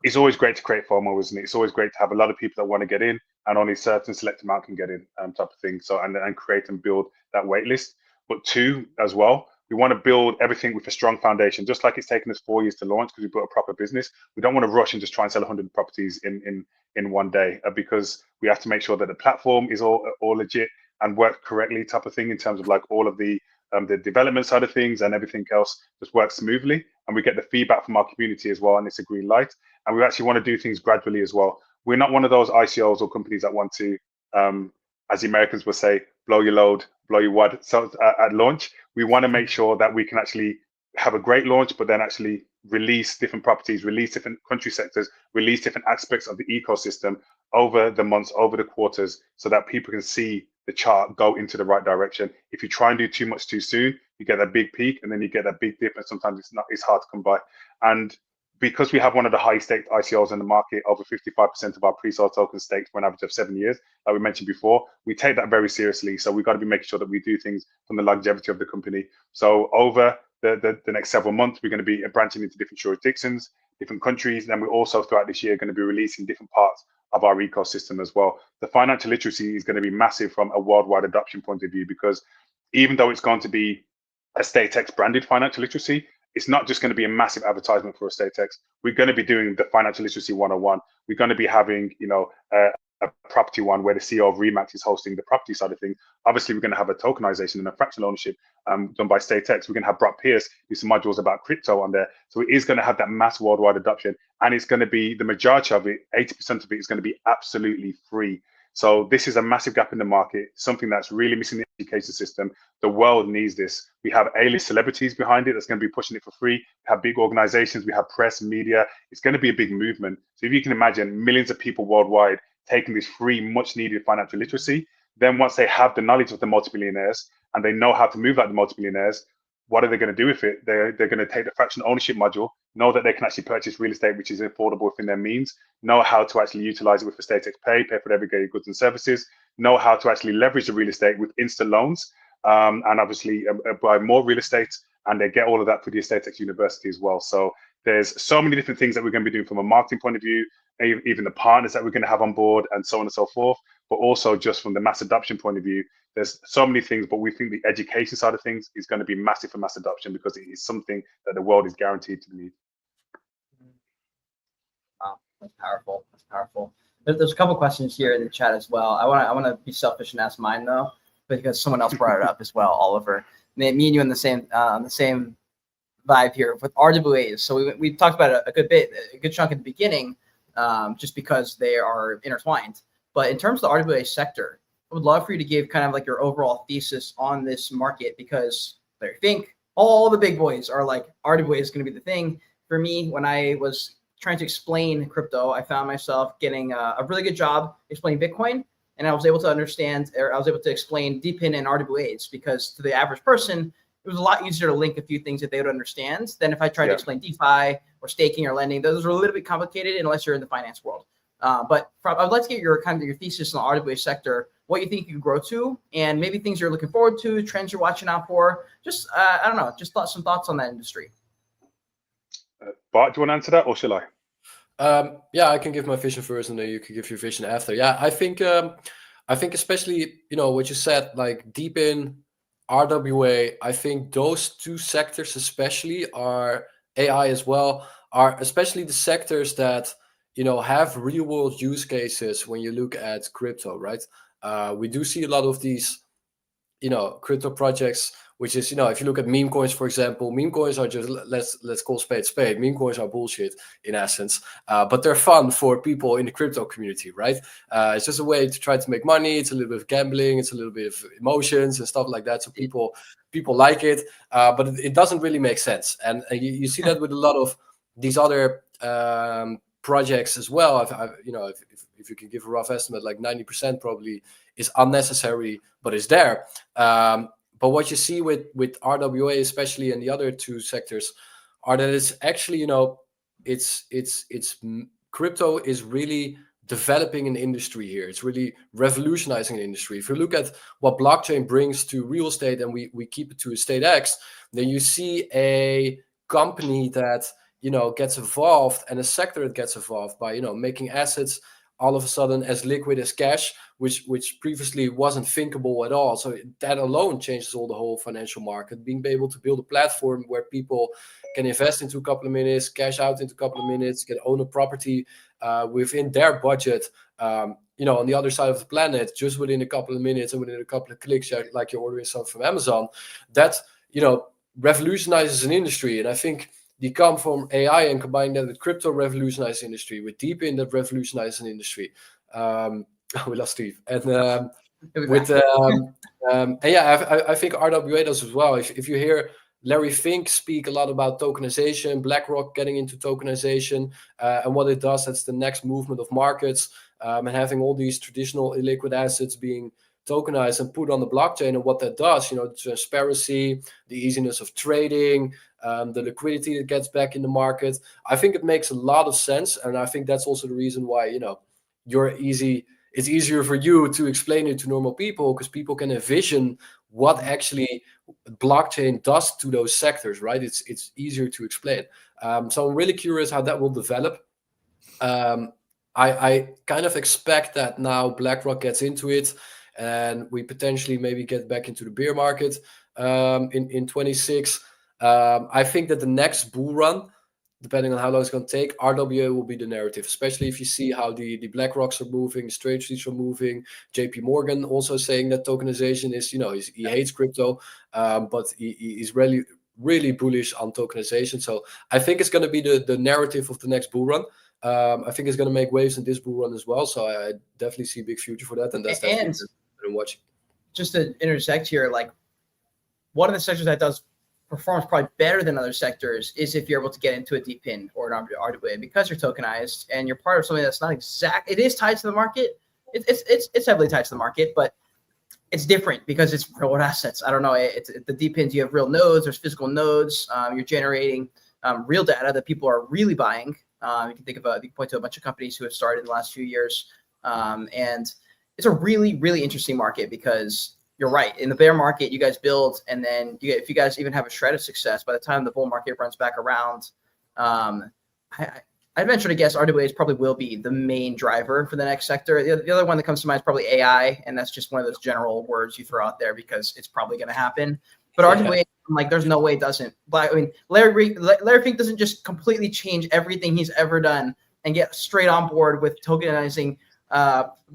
it's always great to create FOMO, isn't it? It's always great to have a lot of people that want to get in, and only a certain select amount can get in, type of thing. So and create and build that wait list. But 2 as well, we want to build everything with a strong foundation, just like it's taken us 4 years to launch because we built a proper business. We don't want to rush and just try and sell 100 properties in one day, because we have to make sure that the platform is all legit and work correctly, type of thing, in terms of like all of the development side of things, and everything else just works smoothly. And we get the feedback from our community as well, and it's a green light. And we actually want to do things gradually as well. We're not one of those ICOs or companies that want to, as the Americans will say, blow your load, blow your wad. So at launch, we want to make sure that we can actually have a great launch, but then actually release different properties, release different country sectors, release different aspects of the ecosystem over the months, over the quarters, so that people can see the chart go into the right direction. If you try and do too much too soon, you get that big peak, and then you get that big dip, and sometimes it's hard to come by. And because we have one of the highest staked ICOs in the market, over 55% of our pre-sale tokens staked for an average of 7 years, like we mentioned before, we take that very seriously. So we've got to be making sure that we do things from the longevity of the company. So over the next several months, we're going to be branching into different jurisdictions, different countries. And then we're also throughout this year going to be releasing different parts of our ecosystem as well. The financial literacy is going to be massive from a worldwide adoption point of view, because even though it's going to be EstateX branded financial literacy, it's not just going to be a massive advertisement for EstateX. We're going to be doing the financial literacy 101. We're going to be having, a property one where the CEO of Remax is hosting the property side of things. Obviously, we're going to have a tokenization and a fractional ownership done by EstateX. We're going to have Brock Pierce do some modules about crypto on there. So it is going to have that mass worldwide adoption, and it's going to be, the majority of it, 80% of it is going to be absolutely free. So this is a massive gap in the market, something that's really missing in the education system. The world needs this. We have A-list celebrities behind it that's going to be pushing it for free. We have big organizations, we have press, media. It's going to be a big movement. So if you can imagine millions of people worldwide taking this free, much needed financial literacy, then once they have the knowledge of the multimillionaires and they know how to move like the multimillionaires, what are they going to do with it? They're going to take the fractional ownership module, know that they can actually purchase real estate, which is affordable within their means, know how to actually utilize it with EstateX Pay for everyday goods and services, know how to actually leverage the real estate with instant loans, and obviously buy more real estate, and they get all of that through the EstateX University as well. So there's so many different things that we're going to be doing from a marketing point of view, even the partners that we're going to have on board, and so on and so forth, but also just from the mass adoption point of view. There's so many things, but we think the education side of things is going to be massive for mass adoption, because it is something that the world is guaranteed to need. Wow, that's powerful. That's powerful. There's a couple questions here in the chat as well. I want to be selfish and ask mine though, because someone else brought it up as well, Oliver. Me and you on the same vibe here with RWAs. So we talked about it a good chunk at the beginning, just because they are intertwined. But in terms of the RWA sector, I would love for you to give kind of like your overall thesis on this market, because I think all the big boys are like, RWA is going to be the thing. For me, when I was trying to explain crypto, I found myself getting a really good job explaining Bitcoin, and I was able to understand, or I was able to explain DePIN and RWAs, because to the average person, it was a lot easier to link a few things that they would understand than if I tried to explain DeFi or staking or lending. Those are a little bit complicated unless you're in the finance world. But I'd like to get your thesis on the RWA sector, what you think you can grow to, and maybe things you're looking forward to, trends you're watching out for. Just I don't know, just some thoughts on that industry. Bart, do you want to answer that, or shall I? Yeah, I can give my vision first, and then you can give your vision after. Yeah, I think especially what you said, like deep in RWA, I think those two sectors especially are AI as well, are especially the sectors that have real world use cases when you look at crypto, right? We do see a lot of these crypto projects, which is if you look at meme coins, for example. Meme coins are just, let's call spade. Meme coins are bullshit in essence, but they're fun for people in the crypto community, right? It's just a way to try to make money. It's a little bit of gambling, it's a little bit of emotions and stuff like that, so people like it, but it doesn't really make sense. And you see that with a lot of these other projects as well. If you can give a rough estimate, like 90% probably is unnecessary, but is there. But what you see with RWA, especially in the other two sectors, are that it's actually it's crypto is really developing an industry here. It's really revolutionizing an industry. If you look at what blockchain brings to real estate, and we keep it to EstateX, then you see a company that gets evolved, and a sector that gets evolved by making assets all of a sudden as liquid as cash, which previously wasn't thinkable at all. So that alone changes all the whole financial market. Being able to build a platform where people can invest into a couple of minutes, cash out into a couple of minutes, can own a property within their budget, on the other side of the planet, just within a couple of minutes and within a couple of clicks, like you're ordering something from Amazon. That revolutionizes an industry. And I think the come from AI and combine that with crypto revolutionizes the industry, with Deepin that revolutionizes an industry. We lost Steve. And I think RWA does as well. If you hear Larry Fink speak a lot about tokenization, BlackRock getting into tokenization, and what it does, that's the next movement of markets, and having all these traditional illiquid assets being tokenized and put on the blockchain, and what that does, the transparency, the easiness of trading, the liquidity that gets back in the market. I think it makes a lot of sense, and I think that's also the reason why it's easier for you to explain it to normal people, because people can envision what actually blockchain does to those sectors, right? It's easier to explain. So I'm really curious how that will develop. I kind of expect that now BlackRock gets into it, and we potentially maybe get back into the bear market in 26. I think that the next bull run, depending on how long it's going to take, RWA will be the narrative, especially if you see how the BlackRocks are moving, Straight Streets are moving. JP Morgan also saying that tokenization is, he hates crypto, but he's really, really bullish on tokenization. So I think it's going to be the narrative of the next bull run. I think it's going to make waves in this bull run as well. So I definitely see a big future for that. And that's definitely what I'm watching. Just to intersect here, like one of the sectors that performs probably better than other sectors is if you're able to get into a deep pin or an RWA, because you're tokenized and you're part of something that's not it is tied to the market. It's heavily tied to the market, but it's different because it's real world assets. I don't know. It's the deep pins. You have real nodes. There's physical nodes. You're generating real data that people are really buying. You can point to a bunch of companies who have started in the last few years, and it's a really, really interesting market, because you're right. In the bear market, you guys build, and then if you guys even have a shred of success, by the time the bull market runs back around, I'd venture to guess RWAs probably will be the main driver for the next sector. The other one that comes to mind is probably AI, and that's just one of those general words you throw out there because it's probably going to happen. But RWA, like, there's no way it doesn't. But I mean, Larry Fink doesn't just completely change everything he's ever done and get straight on board with tokenizing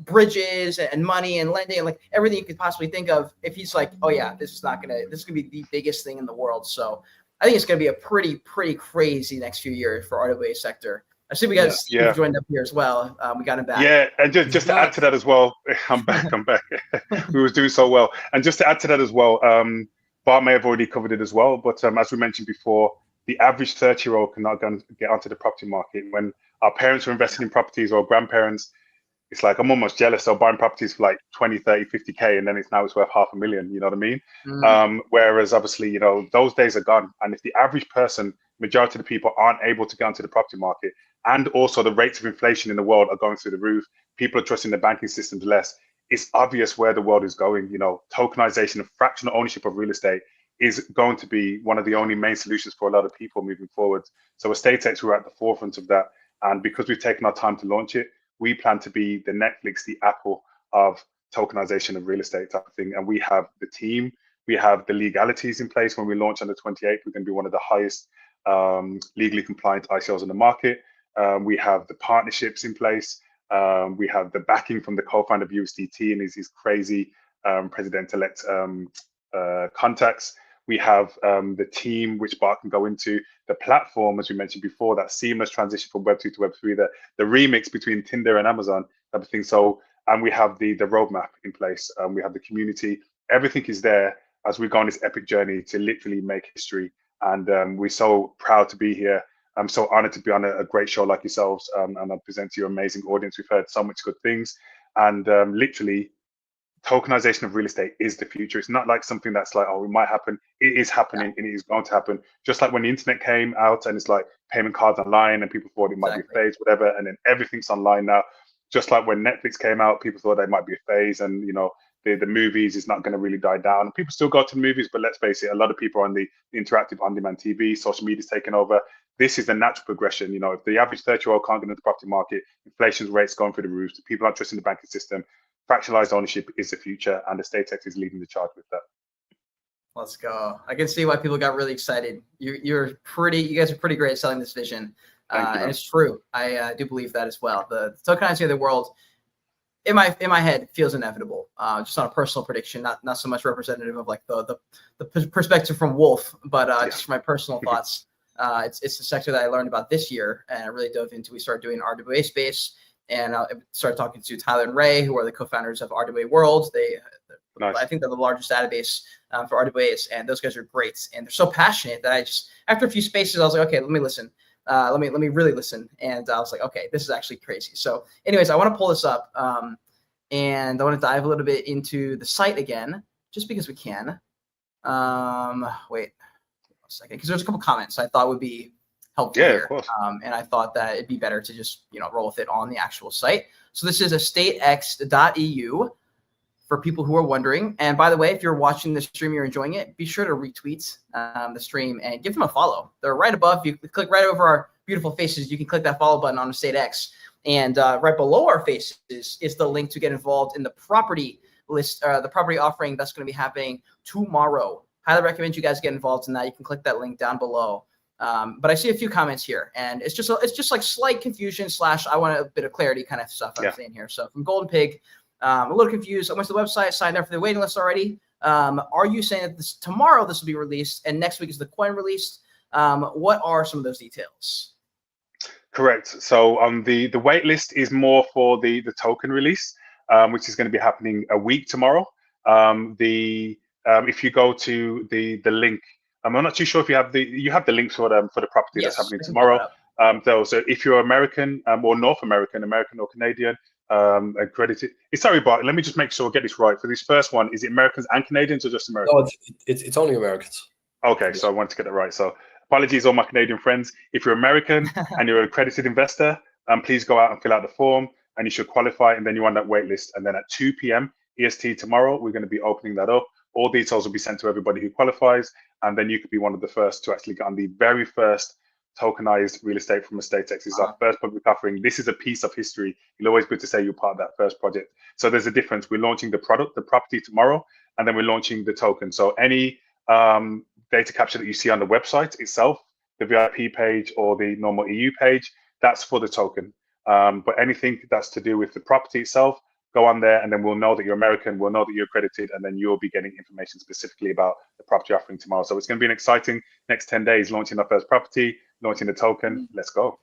bridges and money and lending and like everything you could possibly think of. If he's like, oh yeah, this is gonna be the biggest thing in the world. So I think it's gonna be a pretty crazy next few years for RWA sector. I see we got Steve joined up here as well. We got him back. Yeah, and just to add to that as well, I'm back. We was doing so well, and just to add to that as well, Bart may have already covered it as well, but as we mentioned before, the average 30-year-old cannot get onto the property market. When our parents were investing in properties, or grandparents, it's like, I'm almost jealous. They're buying properties for like 20, 30, 50K, and then it's worth $500,000, you know what I mean? Whereas obviously, those days are gone. And if the average person, majority of the people aren't able to get onto the property market, and also the rates of inflation in the world are going through the roof, people are trusting the banking systems less, it's obvious where the world is going. Tokenization and fractional ownership of real estate is going to be one of the only main solutions for a lot of people moving forward. So with EstateX, we're at the forefront of that. And because we've taken our time to launch it, we plan to be the Netflix, the Apple of tokenization of real estate type of thing. And we have the team, we have the legalities in place. When we launch on the 28th, we're going to be one of the highest legally compliant ICOs in the market. We have the partnerships in place. We have the backing from the co-founder of USDT and his crazy president-elect contacts. We have the team, which Bart can go into, the platform, as we mentioned before, that seamless transition from Web2 to Web3, the remix between Tinder and Amazon type of thing. So, and we have the roadmap in place. We have the community. Everything is there as we go on this epic journey to literally make history. And we're so proud to be here. I'm so honored to be on a great show like yourselves, and I present to your amazing audience. We've heard so much good things, and literally, tokenization of real estate is the future. It's not like something that's like, oh, it might happen. It is happening, and it is going to happen. Just like when the internet came out, and it's like payment cards online, and people thought it might be a phase, whatever, and then everything's online now. Just like when Netflix came out, people thought they might be a phase, and the movies is not going to really die down. People still go to the movies, but let's face it, a lot of people are on the interactive on-demand TV, social media is taking over. This is the natural progression. If the average 30-year-old can't get into the property market, inflation rates going through the roof, people aren't trusting the banking system, fractionalized ownership is the future, and the EstateX is leading the charge with that. Let's go. I can see why people got really excited. You guys are pretty great at selling this vision. And it's true. I do believe that as well. The tokenizing of the world, in my head, feels inevitable. Just on a personal prediction, not so much representative of like the perspective from Wolf, but just from my personal thoughts. It's the sector that I learned about this year, and I really dove into. We started doing RWA space, and I started talking to Tyler and Ray, who are the co-founders of RWA World. Nice. I think they're the largest database for RWAs, and those guys are great, and they're so passionate that I just, after a few spaces, I was like, okay, let me listen. Let me really listen. And I was like, okay, this is actually crazy. So anyways, I want to pull this up, and I want to dive a little bit into the site again, just because we can. Wait a second, because there's a couple comments I thought would be helpful here. Of course. And I thought that it'd be better to just roll with it on the actual site. So this is estatex.eu for people who are wondering. And by the way, if you're watching the stream, you're enjoying it, be sure to retweet the stream and give them a follow. They're right above. You click right over our beautiful faces. You can click that follow button on EstateX. And right below our faces is the link to get involved in the property list, the property offering that's going to be happening tomorrow. Highly recommend you guys get involved in that. You can click that link down below. But I see a few comments here, and it's just like slight confusion / I want a bit of clarity kind of stuff I'm saying here. So from Golden Pig, a little confused. I went to the website, signed up for the waiting list already. Are you saying that tomorrow this will be released and next week is the coin released? What are some of those details? Correct. So the wait list is more for the token release, which is going to be happening a week tomorrow. If you go to the link, I'm not too sure if you have the links for the property that's happening tomorrow. So if you're American or North American or Canadian, accredited. Sorry, Bart. Let me just make sure I get this right. For this first one, is it Americans and Canadians or just Americans? No, it's only Americans. Okay, so I want to get that right. So apologies, all my Canadian friends. If you're American and you're an accredited investor, please go out and fill out the form, and you should qualify, and then you're on that wait list. And then at 2 p.m. EST tomorrow, we're going to be opening that up. All details will be sent to everybody who qualifies, and then you could be one of the first to actually get on the very first tokenized real estate from EstateX. This is our first public offering. This is a piece of history. It's always good to say you're part of that first project. So there's a difference. We're launching the property tomorrow, and then we're launching the token. So any data capture that you see on the website itself, the VIP page or the normal EU page, that's for the token. But anything that's to do with the property itself, go on there, and then we'll know that you're American, we'll know that you're accredited, and then you'll be getting information specifically about the property offering tomorrow. So it's going to be an exciting next 10 days, launching our first property, launching the token. Let's go.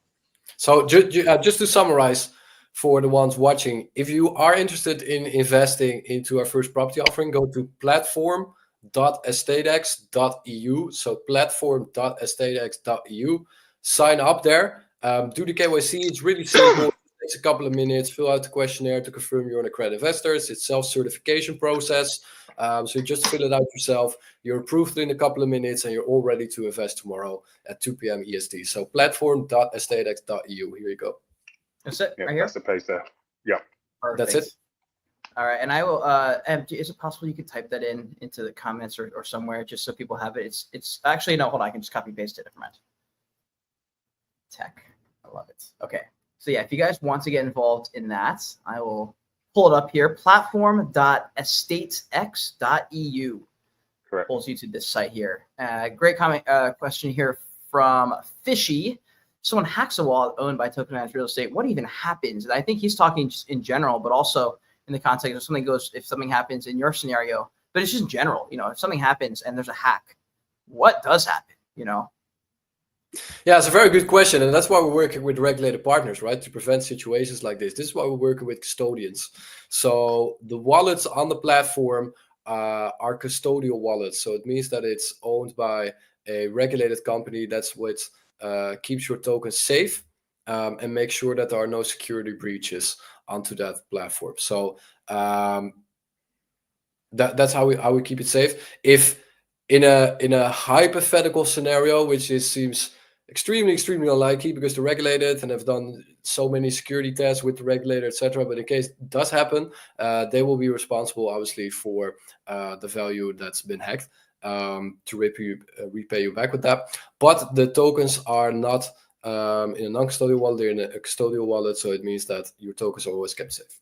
So just to summarize for the ones watching, if you are interested in investing into our first property offering, go to platform.estatex.eu. So platform.estatex.eu. Sign up there. Do the KYC. It's really simple. It takes a couple of minutes. Fill out the questionnaire to confirm you're an accredited investor. It's a self-certification process. So you just fill it out yourself. You're approved in a couple of minutes, and you're all ready to invest tomorrow at 2 p.m. EST. So platform.estatex.eu. Here you go. That's it. Yeah, right here. that's the page there. Yeah. Perfect. That's it. All right, and I will. Is it possible you could type that into the comments or somewhere just so people have it? It's actually no. Hold on, I can just copy paste it. Never mind. Tech, I love it. Okay, so yeah, if you guys want to get involved in that, I will pull it up here. Platform.estatex.eu pulls you to this site here. Great comment question here from Fishy. Someone hacks a wallet owned by tokenized real estate. What even happens? And I think he's talking just in general, but also in the context of if something happens in your scenario, but it's just in general, if something happens and there's a hack, what does happen, Yeah, it's a very good question. And that's why we're working with regulated partners, right? To prevent situations like this. This is why we're working with custodians. So the wallets on the platform are custodial wallets. So it means that it's owned by a regulated company. That's what keeps your tokens safe and make sure that there are no security breaches onto that platform. So that's how we keep it safe. If in a hypothetical scenario, which seems extremely unlikely because they're regulated and have done so many security tests with the regulator, etc. But in case it does happen, they will be responsible, obviously, for the value that's been hacked to repay you back with that. But the tokens are not in a non-custodial wallet; they're in a custodial wallet, so it means that your tokens are always kept safe.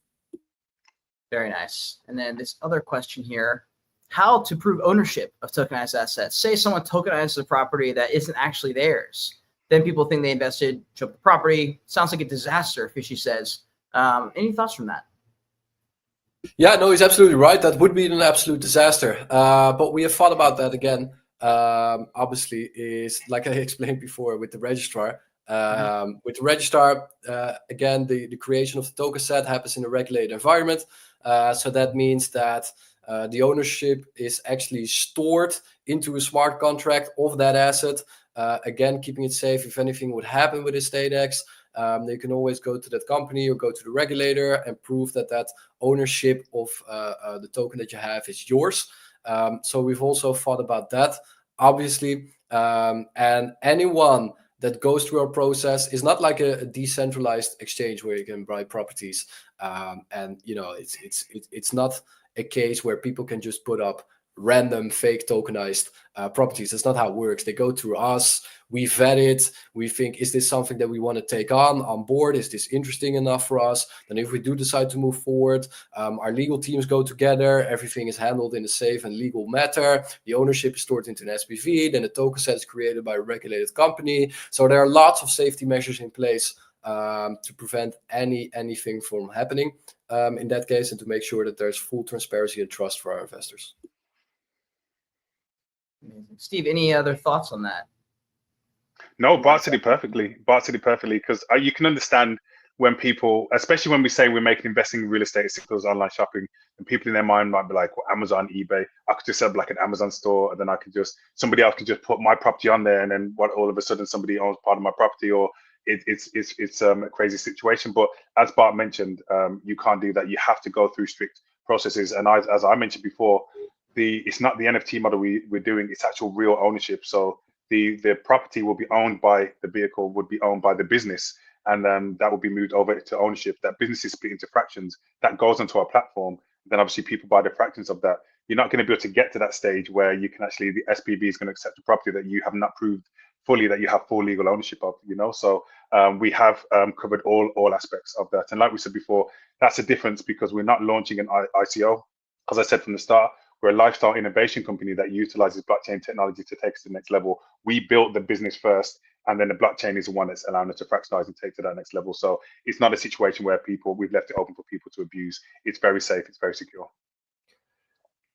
Very nice. And then this other question here: how to prove ownership of tokenized assets? Say someone tokenizes a property that isn't actually theirs. Then people think they invested, show up the property. Sounds like a disaster, Fishy says. Any thoughts from that? Yeah, no, he's absolutely right. That would be an absolute disaster. But we have thought about that again. Obviously, is like I explained before with the registrar. With the registrar, again, the creation of the token set happens in a regulated environment. So that means that the ownership is actually stored into a smart contract of that asset. Again, keeping it safe. If anything would happen with EstateX, they can always go to that company or go to the regulator and prove that ownership of the token that you have is yours. So we've also thought about that, obviously. And anyone that goes through our process is not like a decentralized exchange where you can buy properties. And it's not a case where people can just put up random fake tokenized properties. That's not how it works. They go through us. We vet it. We think, is this something that we want to take on board? Is this interesting enough for us? Then if we do decide to move forward, our legal teams go together. Everything is handled in a safe and legal manner. The ownership is stored into an SPV. Then the token set is created by a regulated company. So there are lots of safety measures in place to prevent anything from happening in that case, and to make sure that there's full transparency and trust for our investors. Amazing. Steve, any other thoughts on that? No, Bart said it perfectly. Because you can understand when people, especially when we say we're making investing in real estate as simple as online shopping, and people in their mind might be like, well, Amazon, eBay, I could just set up like an Amazon store, and then somebody else can just put my property on there, and then all of a sudden somebody owns part of my property, or it's a crazy situation. But as Bart mentioned, you can't do that. You have to go through strict processes. And as I mentioned before, it's not the NFT model we're doing, it's actual real ownership. So the property will be owned by the vehicle, would be owned by the business, and then that will be moved over to ownership. That business is split into fractions. That goes onto our platform. Then obviously people buy the fractions of that. You're not going to be able to get to that stage where you can actually, the SPV is going to accept a property that you have not proved fully that you have full legal ownership of, So we have covered all aspects of that. And like we said before, that's a difference because we're not launching an ICO. As I said from the start, we're a lifestyle innovation company that utilizes blockchain technology to take us to the next level. We built the business first, and then the blockchain is the one that's allowing us to fractionalize and take to that next level. So it's not a situation where we've left it open for people to abuse. It's very safe. It's very secure.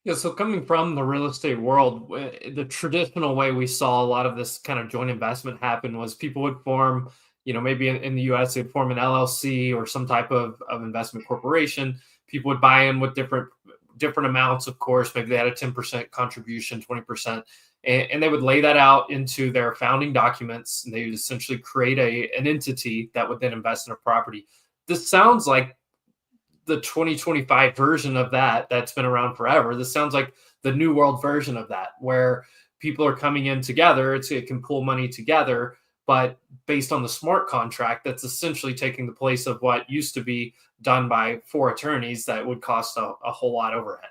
Yeah, so coming from the real estate world, the traditional way we saw a lot of this kind of joint investment happen was people would form, maybe in the US, they'd form an LLC or some type of investment corporation. People would buy in with different amounts, of course. Maybe they had a 10% contribution, 20%, and they would lay that out into their founding documents, and they would essentially create an entity that would then invest in a property. This sounds like the 2025 version of that's been around forever. This sounds like the new world version of that, where people are coming in together. It can pull money together, but based on the smart contract, that's essentially taking the place of what used to be done by 4 attorneys that would cost a whole lot overhead.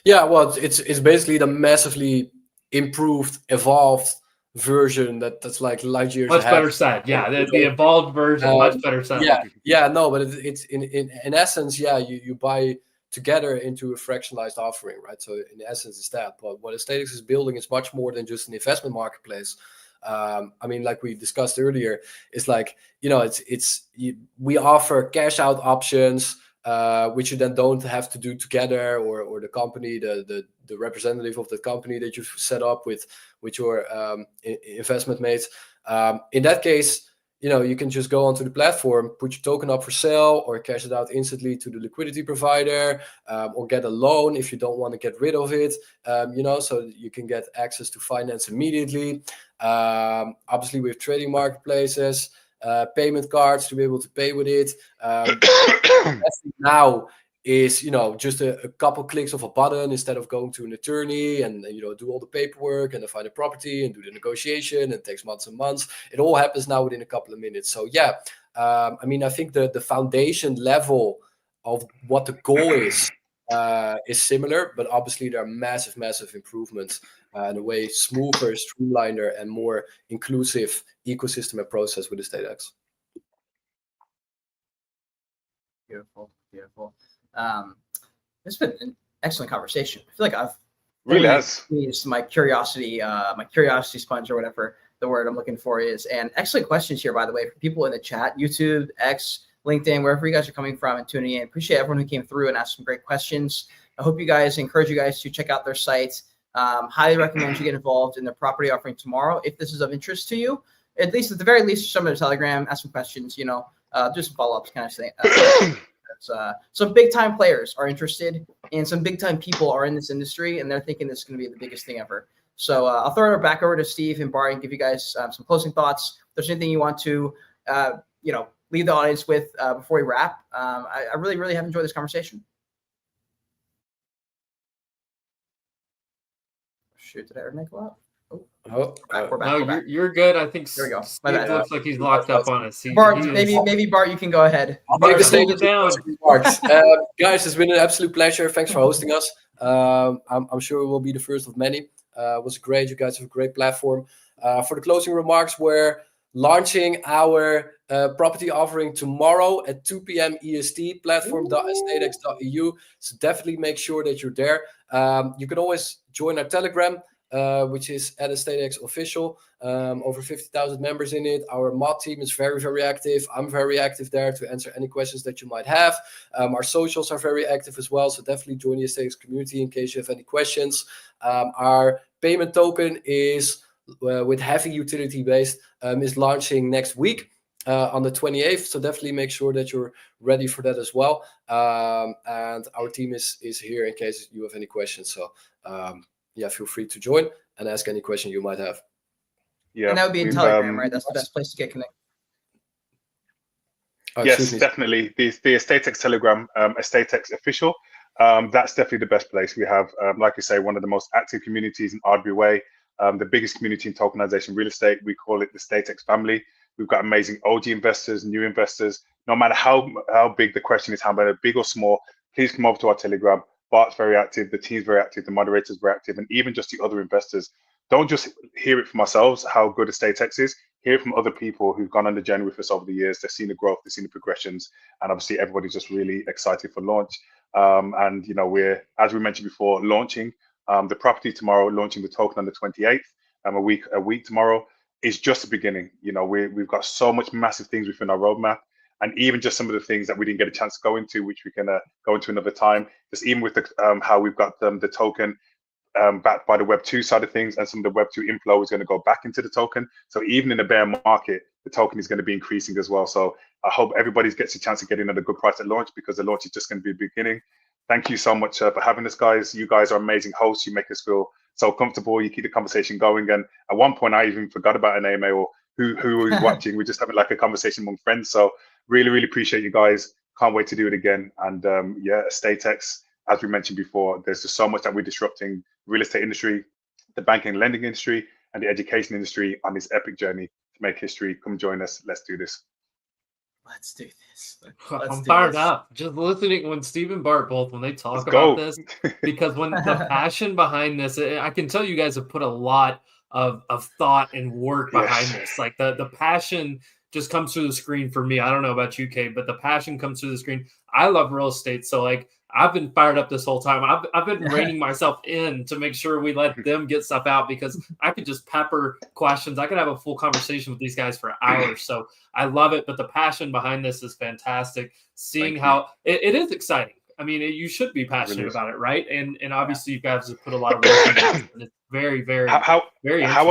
Yeah, well, it's basically the massively improved, evolved version that's like light years Much ahead. better said. Yeah, the evolved version, much better said. Yeah, no, but it's in essence, yeah, you buy together into a fractionalized offering, right? So in essence, it's that. But what EstateX is building is much more than just an investment marketplace. I mean, like we discussed earlier, it's like, you know, we offer cash out options, which you then don't have to do together, or the company, the representative of the company that you've set up with your investment mates. In that case, you know, you can just go onto the platform, put your token up for sale, or cash it out instantly to the liquidity provider, or get a loan if you don't want to get rid of it, you know, so you can get access to finance immediately. Obviously, we have trading marketplaces, payment cards to be able to pay with it. Now is, you know, just a couple clicks of a button instead of going to an attorney and you know, do all the paperwork and then find a property and do the negotiation, and it takes months and months. It all happens now within a couple of minutes. So yeah, I mean, I think the foundation level of what the goal is similar, but obviously there are massive improvements and a way smoother, streamliner, and more inclusive ecosystem and process with EstateX. Beautiful. It's been an excellent conversation. I feel like I've Really has used my curiosity sponge, or whatever the word I'm looking for is. And excellent questions here, by the way, for people in the chat, YouTube, X, LinkedIn, wherever you guys are coming from and tuning in. Appreciate everyone who came through and asked some great questions. I hope encourage you guys to check out their site. Highly recommend you get involved in the property offering tomorrow if this is of interest to you. At the very least, some of the Telegram, ask some questions, you know, do some follow-ups kind of thing. Some big time players are interested, and some big time people are in this industry, and they're thinking this is going to be the biggest thing ever. So I'll throw it back over to Steve and Bart and give you guys some closing thoughts. If there's anything you want to, you know, leave the audience with before we wrap, I really have enjoyed this conversation. Shoot, did I ever make a lot? We're back. You're good. I think there we go. Steve looks like he's locked up on us. Bart, maybe Bart, you can go ahead. I'll take the stage down. Guys, it's been an absolute pleasure. Thanks for hosting us. I'm sure it will be the first of many. It was great. You guys have a great platform. For the closing remarks, we're launching our property offering tomorrow at 2 p.m. EST, platform.estatex.eu. So definitely make sure that you're there. You can always join our Telegram, which is at EstateX Official. Over 50,000 members in it. Our mod team is very active. I'm very active there to answer any questions that you might have. Our socials are very active as well, so definitely join the EstateX community in case you have any questions. Our payment token is with heavy utility based is launching next week on the 28th, so definitely make sure that you're ready for that as well. And our team is here in case you have any questions. So yeah, feel free to join and ask any question you might have. Yeah, and that would be in Telegram, right? That's the best place to get connected. Yes, definitely. The EstateX Telegram, EstateX Official, that's definitely the best place. We have, like you say, one of the most active communities in RWA, the biggest community in tokenization real estate. We call it the EstateX family. We've got amazing OG investors, new investors. No matter how big the question is, how big or small, please come over to our Telegram. Bart's very active, the team's very active, the moderators very active, and even just the other investors. Don't just hear it from ourselves, how good EstateX is. Hear it from other people who've gone on the journey with us over the years. They've seen the growth, they've seen the progressions, and obviously everybody's just really excited for launch. And you know, we're, as we mentioned before, launching the property tomorrow, launching the token on the 28th. A week tomorrow is just the beginning. You know, we've got so much massive things within our roadmap. And even just some of the things that we didn't get a chance to go into, which we can go into another time. Just even with the how we've got the token backed by the Web 2 side of things, and some of the Web 2 inflow is going to go back into the token. So even in a bear market, the token is going to be increasing as well. So I hope everybody gets a chance to get in at a good price at launch, because the launch is just going to be the beginning. Thank you so much for having us, guys. You guys are amazing hosts. You make us feel so comfortable. You keep the conversation going. And at one point, I even forgot about an AMA or who was watching. We're just having like a conversation among friends. So really appreciate you guys. Can't wait to do it again. And yeah, EstateX, as we mentioned before, there's just so much that we're disrupting real estate industry, the banking and lending industry, and the education industry on this epic journey to make history. Come join us. Let's do this. Let's do this. I'm fired up just listening when Steve and Bart both, when they talk about this, because when the passion behind this, I can tell you guys have put a lot of thought and work behind this. Like the passion just comes through the screen for me. I don't know about you, Kate, but the passion comes through the screen. I love real estate. So like, I've been fired up this whole time. I've been reining myself in to make sure we let them get stuff out, because I could just pepper questions. I could have a full conversation with these guys for hours. So I love it. But the passion behind this is fantastic. Seeing how it is exciting. I mean, you should be passionate about it, right? And obviously you guys have put a lot of work into it. And it's very, very, very interesting. How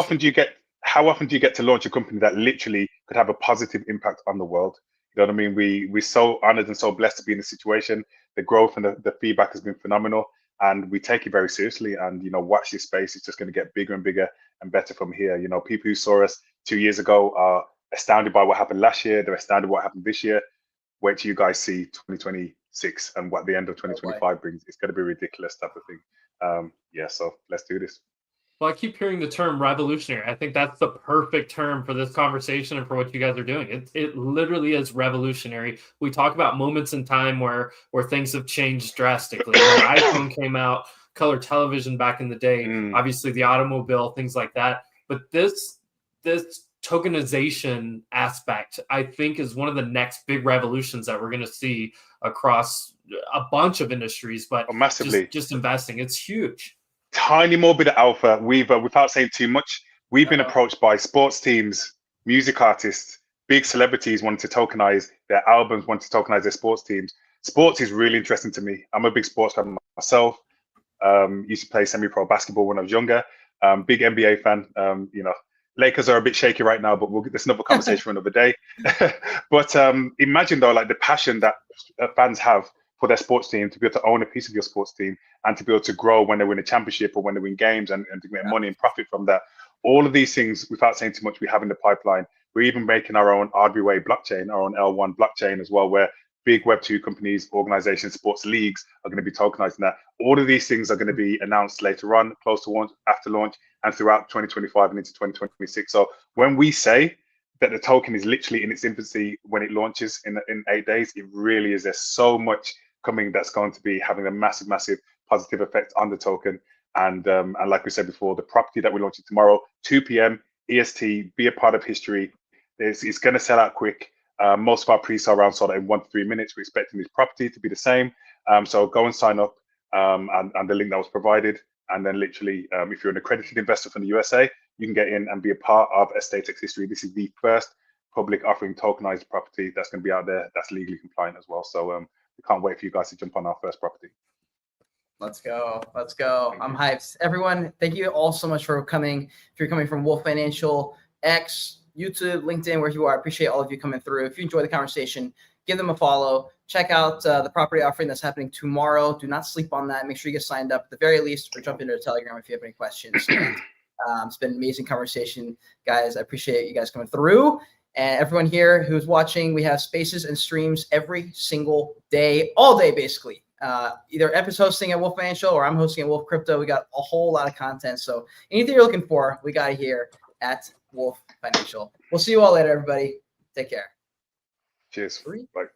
often do you get to launch a company that literally could have a positive impact on the world? You know what I mean? We're so honored and so blessed to be in this situation. The growth and the feedback has been phenomenal, and we take it very seriously. And watch this space. It's just going to get bigger and bigger and better from here. People who saw us 2 years ago are astounded by what happened last year. They're astounded by what happened this year. Wait till you guys see 2026 and what the end of 2025 brings. It's going to be a ridiculous type of thing. So let's do this. Well, I keep hearing the term revolutionary. I think that's the perfect term for this conversation and for what you guys are doing. It literally is revolutionary. We talk about moments in time where things have changed drastically. When the iPhone came out, color television back in the day, obviously the automobile, things like that. But this tokenization aspect, I think, is one of the next big revolutions that we're going to see across a bunch of industries. But massively, just investing, it's huge. Tiny more bit of alpha. We've without saying too much, we've been approached by sports teams, music artists, big celebrities wanting to tokenize their albums, wanting to tokenize their sports teams. Sports is really interesting to me. I'm a big sports fan myself. Used to play semi-pro basketball when I was younger. Big NBA fan. Lakers are a bit shaky right now, but that's another conversation for another day. But imagine though, like the passion that fans have for their sports team, to be able to own a piece of your sports team and to be able to grow when they win a championship or when they win games and to make money and profit from that. All of these things, without saying too much, we have in the pipeline. We're even making our own RWA blockchain, our own L1 blockchain as well, where big Web2 companies, organizations, sports leagues are going to be tokenizing that. All of these things are going to be announced later on, close to launch, after launch, and throughout 2025 and into 2026. So when we say that the token is literally in its infancy when it launches in 8 days, it really is. There's so much coming that's going to be having a massive positive effect on the token. And like we said before, the property that we're launching tomorrow, 2 p.m. EST, be a part of history. It's going to sell out quick. Most of our pre-sale rounds sold out in 1 to 3 minutes. We're expecting this property to be the same. So go and sign up and the link that was provided. And then literally, if you're an accredited investor from the USA, you can get in and be a part of EstateX history. This is the first public offering tokenized property that's going to be out there that's legally compliant as well. So we can't wait for you guys to jump on our first property. Let's go. I'm hyped. Everyone, thank you all so much for coming. If you're coming from Wolf Financial, X, YouTube, LinkedIn, where you are, I appreciate all of you coming through. If you enjoy the conversation, give them a follow. Check out the property offering that's happening tomorrow. Do not sleep on that. Make sure you get signed up at the very least, or jump into the Telegram if you have any questions. It's been an amazing conversation, guys. I appreciate you guys coming through. And everyone here who's watching, we have spaces and streams every single day, all day basically. Either Ep's hosting at Wolf Financial or I'm hosting at Wolf Crypto. We got a whole lot of content. So anything you're looking for, we got it here at Wolf Financial. We'll see you all later, everybody. Take care. Cheers. Bye.